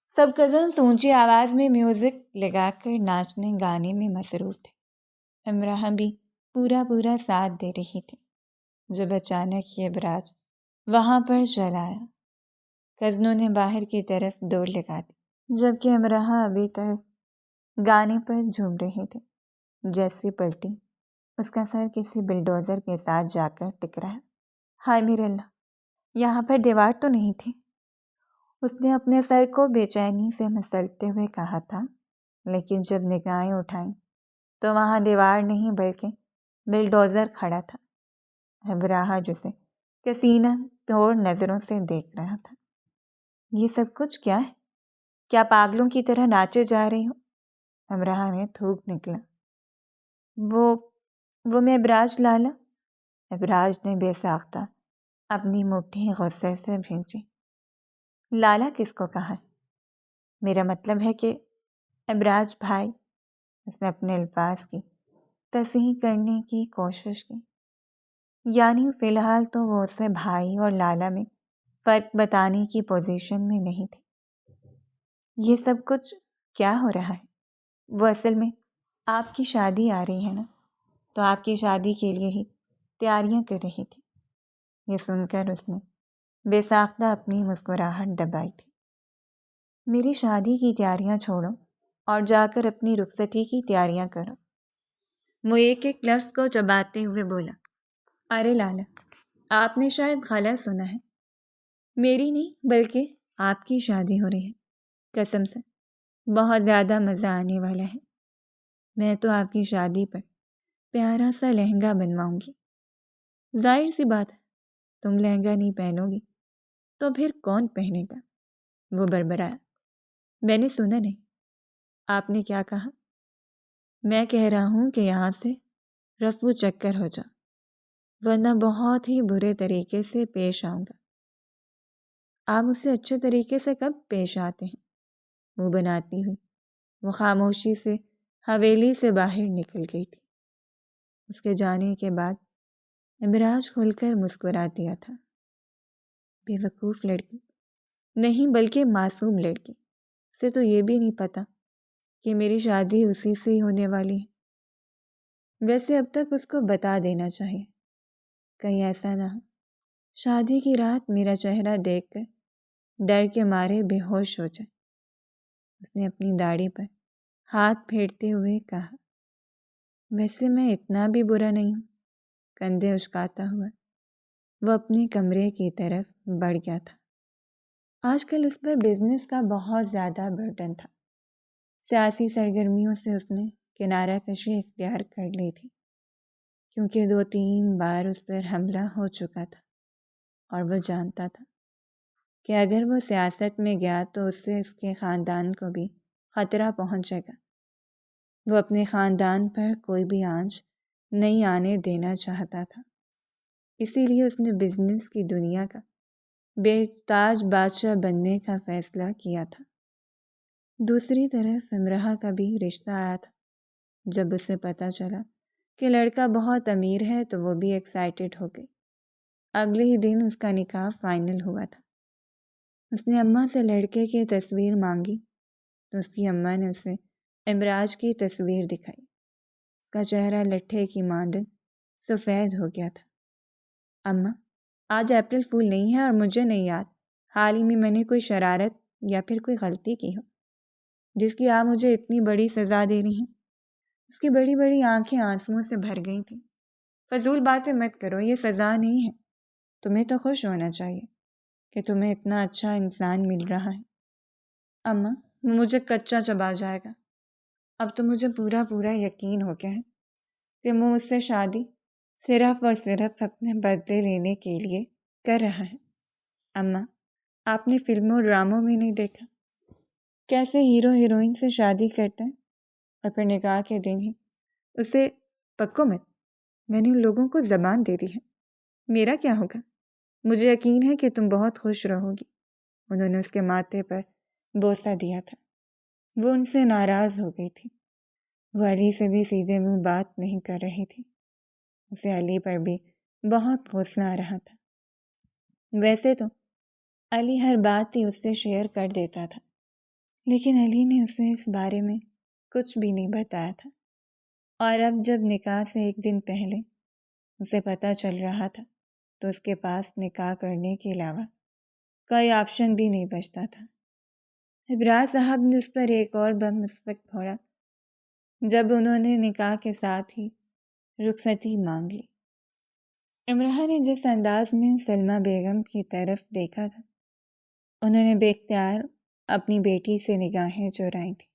سب کزنز اونچی آواز میں میوزک لگا کر ناچنے گانے میں مصروف تھے۔ امرا بھی پورا ساتھ دے رہی تھی، جب اچانک یہ ابراج وہاں پر چل آیا۔ کزنوں نے باہر کی طرف دوڑ لگا دی، جبکہ امرا ابھی تک گانے پر جھوم رہی تھی۔ جیسی پلٹی، اس کا سر کسی بلڈوزر کے ساتھ جا کر ٹکرایا۔ ہائے میرے اللہ، یہاں پر دیوار تو نہیں تھی؟ اس نے اپنے سر کو بے چینی سے مسلتے ہوئے کہا تھا، لیکن جب نگاہیں اٹھائیں تو وہاں دیوار نہیں بلکہ بلڈوزر کھڑا تھا۔ ابراہ جسے کسینہ توڑ نظروں سے دیکھ رہا تھا۔ یہ سب کچھ کیا ہے؟ کیا پاگلوں کی طرح ناچے جا رہی ہو؟ امرا نے تھوک نکلا۔ وہ میں ابراج لالا۔ ابراج نے بے ساختہ اپنی مٹھی غصے سے بھینچی۔ لالا کس کو کہا ہے؟ میرا مطلب ہے کہ ابراج بھائی۔ اس نے اپنے الفاظ کی تصحیح کرنے کی کوشش کی، یعنی فی الحال تو وہ اسے بھائی اور لالا میں فرق بتانے کی پوزیشن میں نہیں تھی۔ یہ سب کچھ کیا ہو رہا ہے؟ وہ اصل میں آپ کی شادی آ رہی ہے نا، تو آپ کی شادی کے لیے ہی تیاریاں کر رہی تھی۔ یہ سن کر اس نے بے ساختہ اپنی مسکراہٹ دبائی تھی۔ میری شادی کی تیاریاں چھوڑو اور جا کر اپنی رخصتی کی تیاریاں کرو۔ وہ ایک لفظ کو چباتے ہوئے بولا۔ ارے لالا، آپ نے شاید غلط سنا ہے، میری نہیں بلکہ آپ کی شادی ہو رہی ہے۔ قسم سے بہت زیادہ مزہ آنے والا ہے۔ میں تو آپ کی شادی پر پیارا سا لہنگا بنواؤں گی۔ ظاہر سی بات ہے، تم لہنگا نہیں پہنو گی تو پھر کون پہنے گا؟ وہ بڑبڑایا۔ میں نے سنا نہیں، آپ نے کیا کہا؟ میں کہہ رہا ہوں کہ یہاں سے رفو چکر ہو جا، ورنہ بہت ہی برے طریقے سے پیش آؤں گا۔ آپ مجھ سے اچھے طریقے سے کب پیش آتے ہیں؟ منہ بناتی ہوئی وہ خاموشی سے حویلی سے باہر نکل گئی تھی۔ اس کے جانے کے بعد ابراج کھل کر مسکرا دیا تھا۔ بے وقوف لڑکی نہیں بلکہ معصوم لڑکی، اسے تو یہ بھی نہیں پتا کہ میری شادی اسی سے ہی ہونے والی ہے۔ ویسے اب تک اس کو بتا دینا چاہیے، کہیں ایسا نہ ہو شادی کی رات میرا چہرہ دیکھ کر ڈر کے مارے بے ہوش ہو جائے۔ اس نے اپنی داڑھی پر ہاتھ پھیرتے ہوئے کہا۔ ویسے میں اتنا بھی برا نہیں ہوں۔ کندھے اچکاتا ہوا وہ اپنے کمرے کی طرف بڑھ گیا تھا۔ آج کل اس پر بزنس کا بہت زیادہ برڈن تھا۔ سیاسی سرگرمیوں سے اس نے کنارہ کشی اختیار کر لی تھی، کیونکہ 2-3 بار اس پر حملہ ہو چکا تھا، اور وہ جانتا تھا کہ اگر وہ سیاست میں گیا تو اس سے اس کے خاندان کو بھی خطرہ پہنچے گا۔ وہ اپنے خاندان پر کوئی بھی آنچ نہیں آنے دینا چاہتا تھا، اسی لیے اس نے بزنس کی دنیا کا بے تاج بادشاہ بننے کا فیصلہ کیا تھا۔ دوسری طرف امرا کا بھی رشتہ آیا تھا۔ جب اسے پتہ چلا کہ لڑکا بہت امیر ہے تو وہ بھی ایکسائٹیڈ ہو گئی۔ اگلے ہی دن اس کا نکاح فائنل ہوا تھا۔ اس نے اماں سے لڑکے کی تصویر مانگی تو اس کی اماں نے اسے امراج کی تصویر دکھائی۔ اس کا چہرہ لٹھے کی مانند سفید ہو گیا تھا۔ اماں، آج اپریل فول نہیں ہے اور مجھے نہیں یاد حال ہی میں نے کوئی شرارت یا پھر کوئی غلطی کی ہو جس کی آپ مجھے اتنی بڑی سزا دے رہی ہیں۔ اس کی بڑی بڑی آنکھیں آنسوؤں سے بھر گئی تھیں۔ فضول باتیں مت کرو، یہ سزا نہیں ہے۔ تمہیں تو خوش ہونا چاہیے کہ تمہیں اتنا اچھا انسان مل رہا ہے۔ اماں، وہ مجھے کچا چبا جائے گا۔ اب تو مجھے پورا یقین ہو گیا ہے کہ وہ مجھ سے شادی صرف اور صرف اپنے بدلے لینے کے لیے کر رہا ہے۔ اماں، آپ نے فلموں ڈراموں میں نہیں دیکھا کیسے ہیرو ہیروئن سے شادی کرتے ہیں اور پھر نکاح کے دن ہی اسے پکو مت، میں نے ان لوگوں کو زبان دے دی ہے۔ میرا کیا ہوگا؟ مجھے یقین ہے کہ تم بہت خوش رہو گی۔ انہوں نے اس کے ماتھے پر بوسہ دیا تھا۔ وہ ان سے ناراض ہو گئی تھی۔ وہ علی سے بھی سیدھے منہ بات نہیں کر رہی تھی۔ اسے علی پر بھی بہت غصہ آ رہا تھا۔ ویسے تو علی ہر بات ہی اس سے شیئر کر دیتا تھا، لیکن علی نے اسے اس بارے میں کچھ بھی نہیں بتایا تھا، اور اب جب نکاح سے ایک دن پہلے اسے پتہ چل رہا تھا تو اس کے پاس نکاح کرنے کے علاوہ کوئی آپشن بھی نہیں بچتا تھا۔ ابراز صاحب نے اس پر ایک اور بم اس وقت پھوڑا جب انہوں نے نکاح کے ساتھ ہی رخصتی مانگ لی۔ امرا نے جس انداز میں سلمہ بیگم کی طرف دیکھا تھا، انہوں نے بے اختیار اپنی بیٹی سے نگاہیں چرائی تھیں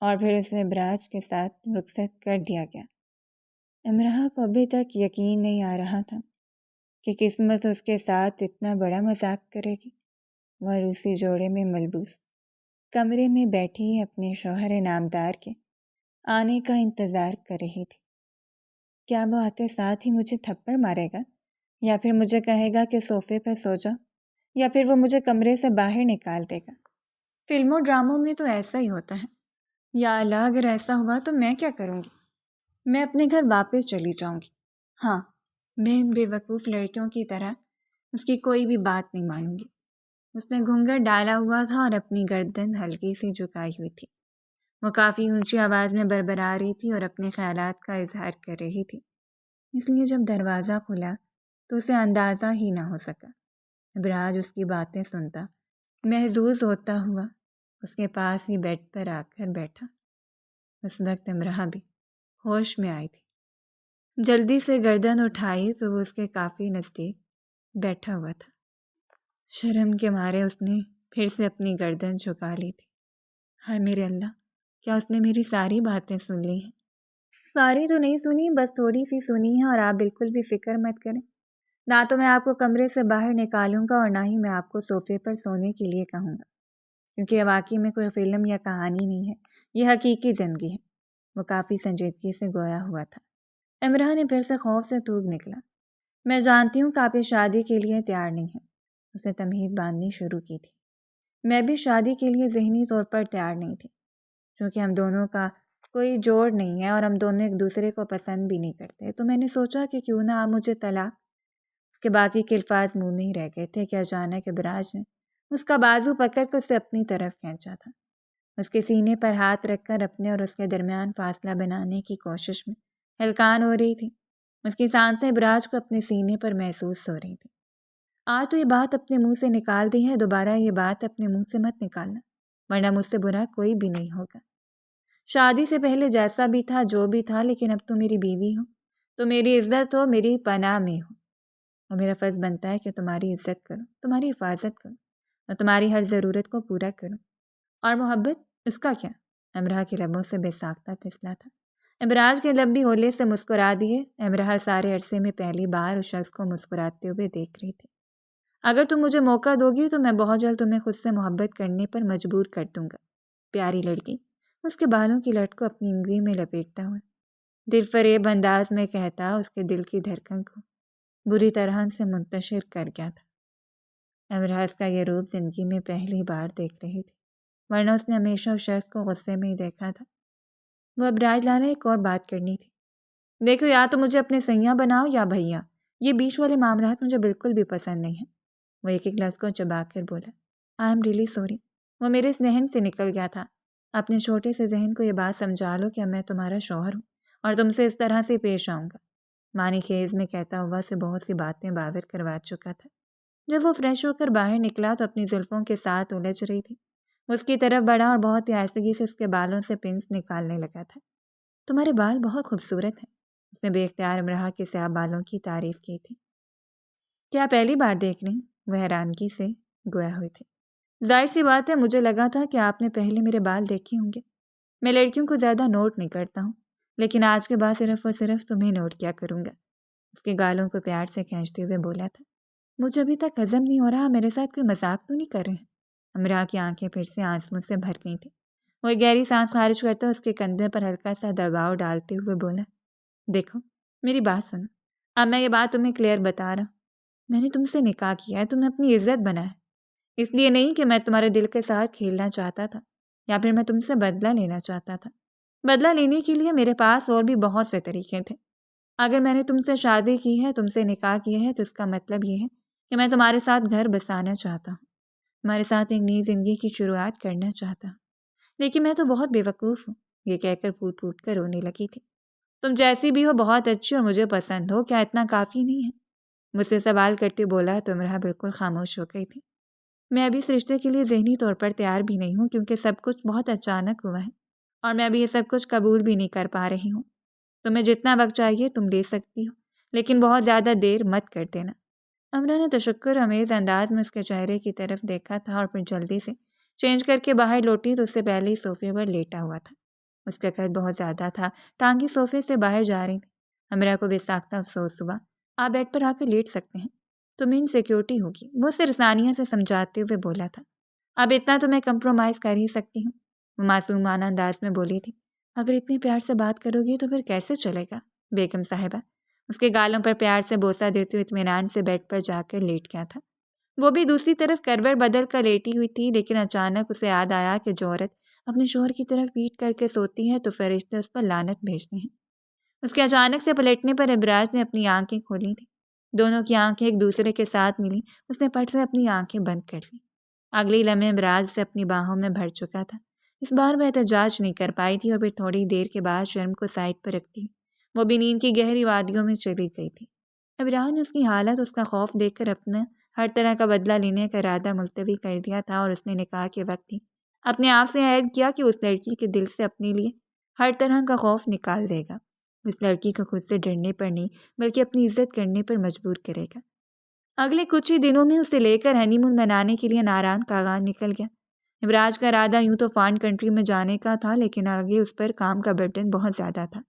اور پھر اسے ابراج کے ساتھ رخصت کر دیا گیا۔ امرا کو ابھی تک یقین نہیں آ رہا تھا کہ قسمت اس کے ساتھ اتنا بڑا مذاق کرے گی۔ وہ روسی جوڑے میں ملبوس کمرے میں بیٹھی اپنے شوہر نامدار کے آنے کا انتظار کر رہی تھی۔ کیا وہ آتے ساتھ ہی مجھے تھپڑ مارے گا، یا پھر مجھے کہے گا کہ صوفے پر سو جاؤ، یا پھر وہ مجھے کمرے سے باہر نکال دے گا؟ فلموں ڈراموں میں تو ایسا ہی ہوتا ہے۔ یا اللہ، اگر ایسا ہوا تو میں کیا کروں گی؟ میں اپنے گھر واپس چلی جاؤں گی۔ ہاں، میں ان بے وقوف لڑکیوں کی طرح اس کی کوئی بھی بات نہیں مانوں گی۔ اس نے گھونگھٹ ڈالا ہوا تھا اور اپنی گردن ہلکی سی جھکائی ہوئی تھی۔ وہ کافی اونچی آواز میں بربرا رہی تھی اور اپنے خیالات کا اظہار کر رہی تھی، اس لیے جب دروازہ کھلا تو اسے اندازہ ہی نہ ہو سکا۔ ابراج اس کی باتیں سنتا محظوظ ہوتا ہوا اس کے پاس ہی بیڈ پر آ کر بیٹھا۔ اس وقت امرا بھی ہوش میں آئی تھی۔ جلدی سے گردن اٹھائی تو وہ اس کے کافی نزدیک بیٹھا ہوا تھا۔ شرم کے مارے اس نے پھر سے اپنی گردن جھکا لی تھی۔ ہائے میرے اللہ، کیا اس نے میری ساری باتیں سن لی ہیں؟ ساری تو نہیں سنی، بس تھوڑی سی سنی ہے، اور آپ بالکل بھی فکر مت کریں۔ نہ تو میں آپ کو کمرے سے باہر نکالوں گا اور نہ ہی میں آپ کو صوفے پر سونے کے لیے کہوں گا، کیونکہ یہ واقعی میں کوئی فلم یا کہانی نہیں ہے، یہ حقیقی زندگی ہے۔ وہ کافی سنجیدگی سے گویا ہوا تھا۔ امرا نے پھر سے خوف سے تھوک نکلا۔ میں جانتی ہوں کہ آپ اس شادی کے لیے تیار نہیں ہیں۔ اس نے تمہید باندھنی شروع کی تھی۔ میں بھی شادی کے لیے ذہنی طور پر تیار نہیں تھی، چونکہ ہم دونوں کا کوئی جوڑ نہیں ہے اور ہم دونوں ایک دوسرے کو پسند بھی نہیں کرتے، تو میں نے سوچا کہ کیوں نہ آپ مجھے طلاق۔ اس کے باقی کے الفاظ منہ میں ہی رہ گئے تھے کہ اچانک ابراج نے اس کا بازو پکڑ کر اسے اپنی طرف کھینچا تھا۔ اس کے سینے پر ہاتھ رکھ کر اپنے اور اس کے درمیان فاصلہ بنانے کی کوشش میں ہلکان ہو رہی تھی۔ اس کی سانسیں ابراج کو اپنے سینے پر محسوس ہو رہی تھی۔ آج تو یہ بات اپنے منہ سے نکال دی ہے، دوبارہ یہ بات اپنے منہ سے مت نکالنا، ورنہ مجھ سے برا کوئی بھی نہیں ہوگا۔ شادی سے پہلے جیسا بھی تھا جو بھی تھا، لیکن اب تو میری بیوی ہو، تو میری عزت ہو، میری پناہ میں ہو، اور میرا فرض بنتا ہے کہ تمہاری عزت کروں، تمہاری حفاظت کروں اور تمہاری ہر ضرورت کو پورا کروں۔ اور محبت، اس کا کیا؟ امرا کے لبوں سے بے ساختہ پھسلا تھا۔ ابراج کے لب بھی ہولے سے مسکرا دیے۔ امرا سارے عرصے میں پہلی بار اس شخص کو مسکراتے ہوئے دیکھ رہی تھی۔ اگر تم مجھے موقع دو گی تو میں بہت جلد تمہیں خود سے محبت کرنے پر مجبور کر دوں گا، پیاری لڑکی اس کے بالوں کی لٹ کو اپنی انگلی میں لپیٹتا ہوا دل فریب انداز میں کہتا اس کے دل کی دھڑکن کو بری طرح سے منتشر کر گیا تھا۔ امراض کا یہ روپ زندگی میں پہلی بار دیکھ رہی تھی، ورنہ اس نے ہمیشہ اس شخص کو غصے میں ہی دیکھا تھا۔ وہ ابراج لالا ایک اور بات کرنی تھی۔ دیکھو، یا تو مجھے اپنے سیاں بناؤ یا بھیا، یہ بیچ والے معاملات مجھے بالکل بھی پسند نہیں ہیں۔ وہ ایک ایک لفظ کو چبا کر بولا، آئی ایم ریئلی سوری۔ وہ میرے ذہن سے نکل گیا تھا۔ اپنے چھوٹے سے ذہن کو یہ بات سمجھا لو کہ اب میں تمہارا شوہر ہوں اور تم سے اس طرح سے پیش آؤں گا۔ معنی خیز میں کہتا ہوا سے بہت سی باتیں باور کروا چکا تھا۔ جب وہ فریش ہو کر باہر نکلا تو اپنی زلفوں کے ساتھ الجھ رہی تھی۔ اس کی طرف بڑھا اور بہت ہی آہستگی سے اس کے بالوں سے پنس نکالنے لگا تھا۔ تمہارے بال بہت خوبصورت ہیں، اس نے بے اختیار امراح کے سیاہ بالوں کی تعریف کی تھی۔ کیا پہلی بار دیکھ رہی؟ وہ حیرانگی سے گویا ہوئی تھی۔ ظاہر سی بات ہے، مجھے لگا تھا کہ آپ نے پہلے میرے بال دیکھے ہوں گے۔ میں لڑکیوں کو زیادہ نوٹ نہیں کرتا ہوں، لیکن آج کے بعد صرف اور صرف تمہیں نوٹ کیا کروں گا۔ اس کے گالوں کو پیار سے کھینچتے ہوئے بولا تھا۔ مجھے ابھی تک ہضم نہیں ہو رہا، میرے ساتھ کوئی مذاق تو نہیں کر رہے ہیں؟ امراح کی آنکھیں پھر سے آنسوؤں سے بھر گئی تھیں۔ وہ گہری سانس خارج کرتے اس کے کندھے پر ہلکا سا دباؤ ڈالتے ہوئے بولا، دیکھو میری بات سنو، اب میں یہ بات تمہیں کلیئر بتا رہا ہوں۔ میں نے تم سے نکاح کیا ہے، تمہیں اپنی عزت بنا ہے، اس لیے نہیں کہ میں تمہارے دل کے ساتھ کھیلنا چاہتا تھا یا پھر میں تم سے بدلہ لینا چاہتا تھا۔ بدلہ لینے کے لیے میرے پاس اور بھی بہت سے طریقے تھے۔ اگر میں نے تم سے شادی کی ہے، تم سے نکاح کیا ہے، تو اس کا مطلب یہ ہے کہ میں تمہارے ساتھ گھر بسانا چاہتا ہوں، تمہارے ساتھ ایک نئی زندگی کی شروعات کرنا چاہتا ہوں۔ لیکن میں تو بہت بے وقوف ہوں، یہ کہہ کر پھوٹ پھوٹ کر رونے لگی تھی۔ تم جیسی بھی ہو بہت اچھی اور مجھے پسند ہو، کیا اتنا کافی نہیں ہے؟ مجھ سے سوال کرتے بولا تو امراح بالکل خاموش ہو گئی تھی۔ میں ابھی اس رشتے کے لیے ذہنی طور پر تیار بھی نہیں ہوں، کیونکہ سب کچھ بہت اچانک ہوا ہے اور میں ابھی یہ سب کچھ قبول بھی نہیں کر پا رہی ہوں۔ تمہیں جتنا وقت چاہیے تم لے سکتی ہو، لیکن بہت زیادہ دیر مت کر دینا۔ امراح نے تشکر آمیز انداز میں اس کے چہرے کی طرف دیکھا تھا اور پھر جلدی سے چینج کر کے باہر لوٹی تو اس سے پہلے ہی صوفے پر لیٹا ہوا تھا۔ اس کا قد بہت زیادہ تھا، ٹانگیں صوفے سے باہر جا رہی تھی۔ امراح کو بے ساختہ افسوس ہوا۔ آپ بیڈ پر آ کر لیٹ سکتے ہیں، تمہیں انسیکیورٹی ہوگی، وہ اسے رسانیہ سے سمجھاتے ہوئے بولا تھا۔ اب اتنا تو میں کمپرومائز کر ہی سکتی ہوں، وہ معصومانہ انداز میں بولی تھی۔ اگر اتنے پیار سے بات کرو گی تو پھر کیسے چلے گا بیگم صاحبہ؟ اس کے گالوں پر پیار سے بوسہ دیتے ہوئے اطمینان سے بیڈ پر جا کر لیٹ گیا تھا۔ وہ بھی دوسری طرف کروٹ بدل کر لیٹی ہوئی تھی، لیکن اچانک اسے یاد آیا کہ جو عورت اپنے شوہر کی طرف پیٹ کر کے سوتی ہے تو فرشتے اس پر لعنت بھیجتے ہیں۔ اس کے اچانک سے پلٹنے پر ابراج نے اپنی آنکھیں کھولی تھیں۔ دونوں کی آنکھیں ایک دوسرے کے ساتھ ملی، اس نے پٹ سے اپنی آنکھیں بند کر لی۔ اگلی لمحے ابراج سے اپنی باہوں میں بھر چکا تھا۔ اس بار وہ احتجاج نہیں کر پائی تھی اور پھر تھوڑی دیر کے بعد شرم کو سائڈ پر رکھتی وہ بھی نیند کی گہری وادیوں میں چلی گئی تھی۔ ابراج نے اس کی حالت، اس کا خوف دیکھ کر اپنا ہر طرح کا بدلہ لینے کا ارادہ ملتوی کر دیا تھا اور اس نے نکاح کے وقت ہی اپنے آپ سے عہد کیا کہ اس لڑکی کے دل سے اپنے لیے ہر طرح کا خوف نکال دے گا۔ اس لڑکی کو خود سے ڈرنے پر نہیں بلکہ اپنی عزت کرنے پر مجبور کرے گا۔ اگلے کچھ ہی دنوں میں اسے لے کر ہنی مون منانے کے لیے ناران کاغان نکل گیا۔ ابراج کا ارادہ یوں تو فارن کنٹری میں جانے کا تھا، لیکن آگے اس پر کام کا برڈن بہت زیادہ تھا۔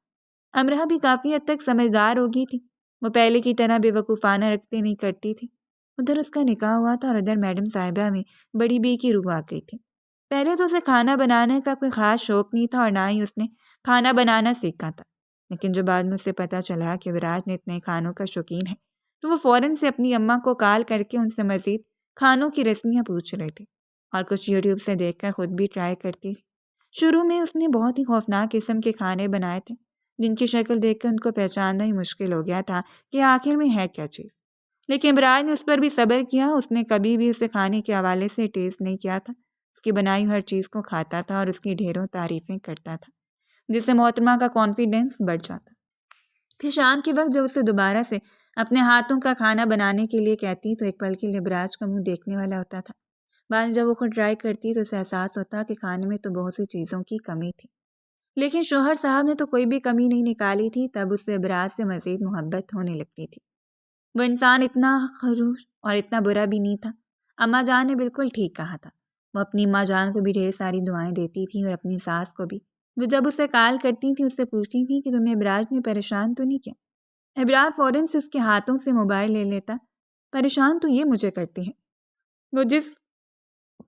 امراح بھی کافی حد تک سمجھدار ہو گئی تھی، وہ پہلے کی طرح بے وقوفانہ رکھتے نہیں کرتی تھی۔ ادھر اس کا نکاح ہوا تھا اور ادھر میڈم صاحبہ میں بڑی بی کی روح آ گئی تھی۔ پہلے تو اسے کھانا بنانے کا کوئی خاص شوق نہیں تھا اور نہ ہی اس نے کھانا بنانا سیکھا تھا، لیکن جب بعد میں اسے پتہ چلا کہ ابراج نے اتنے کھانوں کا شوقین ہے تو وہ فوراً سے اپنی اماں کو کال کر کے ان سے مزید کھانوں کی ریسیپیاں پوچھ رہے تھے اور کچھ یوٹیوب سے دیکھ کر خود بھی ٹرائی کرتی تھی۔ شروع میں اس نے بہت ہی خوفناک قسم کے کھانے بنائے تھے جن کی شکل دیکھ کر ان کو پہچاننا ہی مشکل ہو گیا تھا کہ آخر میں ہے کیا چیز، لیکن ابراج نے اس پر بھی صبر کیا۔ اس نے کبھی بھی اسے کھانے کے حوالے سے ٹیسٹ نہیں کیا تھا، اس کی بنائی ہر چیز کو کھاتا تھا اور اس کی ڈھیروں تعریفیں کرتا تھا، جس سے محترمہ کا کانفیڈینس بڑھ جاتا۔ پھر شام کے وقت جب اسے دوبارہ سے اپنے ہاتھوں کا کھانا بنانے کے لیے کہتی تو ایک پل کے لیے ابراج کا منہ دیکھنے والا ہوتا تھا۔ بعد میں جب وہ خود ٹرائی کرتی تو اسے احساس ہوتا کہ کھانے میں تو بہت سی چیزوں کی کمی تھی، لیکن شوہر صاحب نے تو کوئی بھی کمی نہیں نکالی تھی۔ تب اس سے ابراج سے مزید محبت ہونے لگتی تھی۔ وہ انسان اتنا خروش اور اتنا برا بھی نہیں تھا۔ اماں جان نے بالکل ٹھیک کہا تھا، وہ اپنی اماں جان کو بھی ڈھیر ساری دعائیں دیتی تھی اور اپنی ساس کو بھی۔ وہ جب اسے کال کرتی تھی اس سے پوچھتی تھی کہ تمہیں ابراج نے پریشان تو نہیں کیا؟ ابراج فوراً سے اس کے ہاتھوں سے موبائل لے لیتا۔ پریشان تو یہ مجھے کرتے ہیں، وہ جس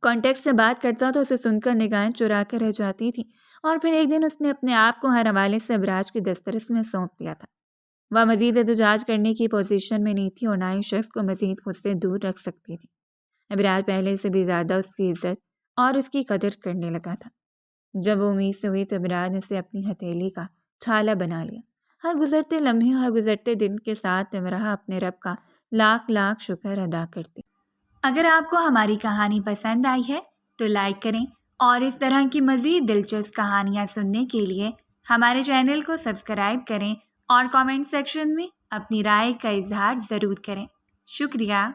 کانٹیکٹ سے بات کرتا تو اسے سن کر نگاہیں چرا کر رہ جاتی تھی، اور پھر ایک دن اس نے اپنے آپ کو ہر حوالے سے ابراج کی دسترس میں سونپ دیا تھا۔ وہ مزید احتجاج کرنے کی پوزیشن میں نہیں تھی اور نہ ہی شخص کو مزید خود سے دور رکھ سکتی تھی۔ ابراج پہلے سے بھی زیادہ اس کی عزت اور اس کی قدر کرنے لگا تھا۔ جب وہ امید سے ہوئی تو ابراج نے اسے اپنی ہتھیلی کا چھالا بنا لیا۔ ہر گزرتے لمحے اور ہر گزرتے دن کے ساتھ امراء اپنے رب کا لاکھ لاکھ شکر ادا کرتی۔ اگر آپ کو ہماری کہانی پسند آئی ہے تو لائک کریں، اور اس طرح کی مزید دلچسپ کہانیاں سننے کے لیے ہمارے چینل کو سبسکرائب کریں اور کامنٹ سیکشن میں اپنی رائے کا اظہار ضرور کریں۔ شکریہ۔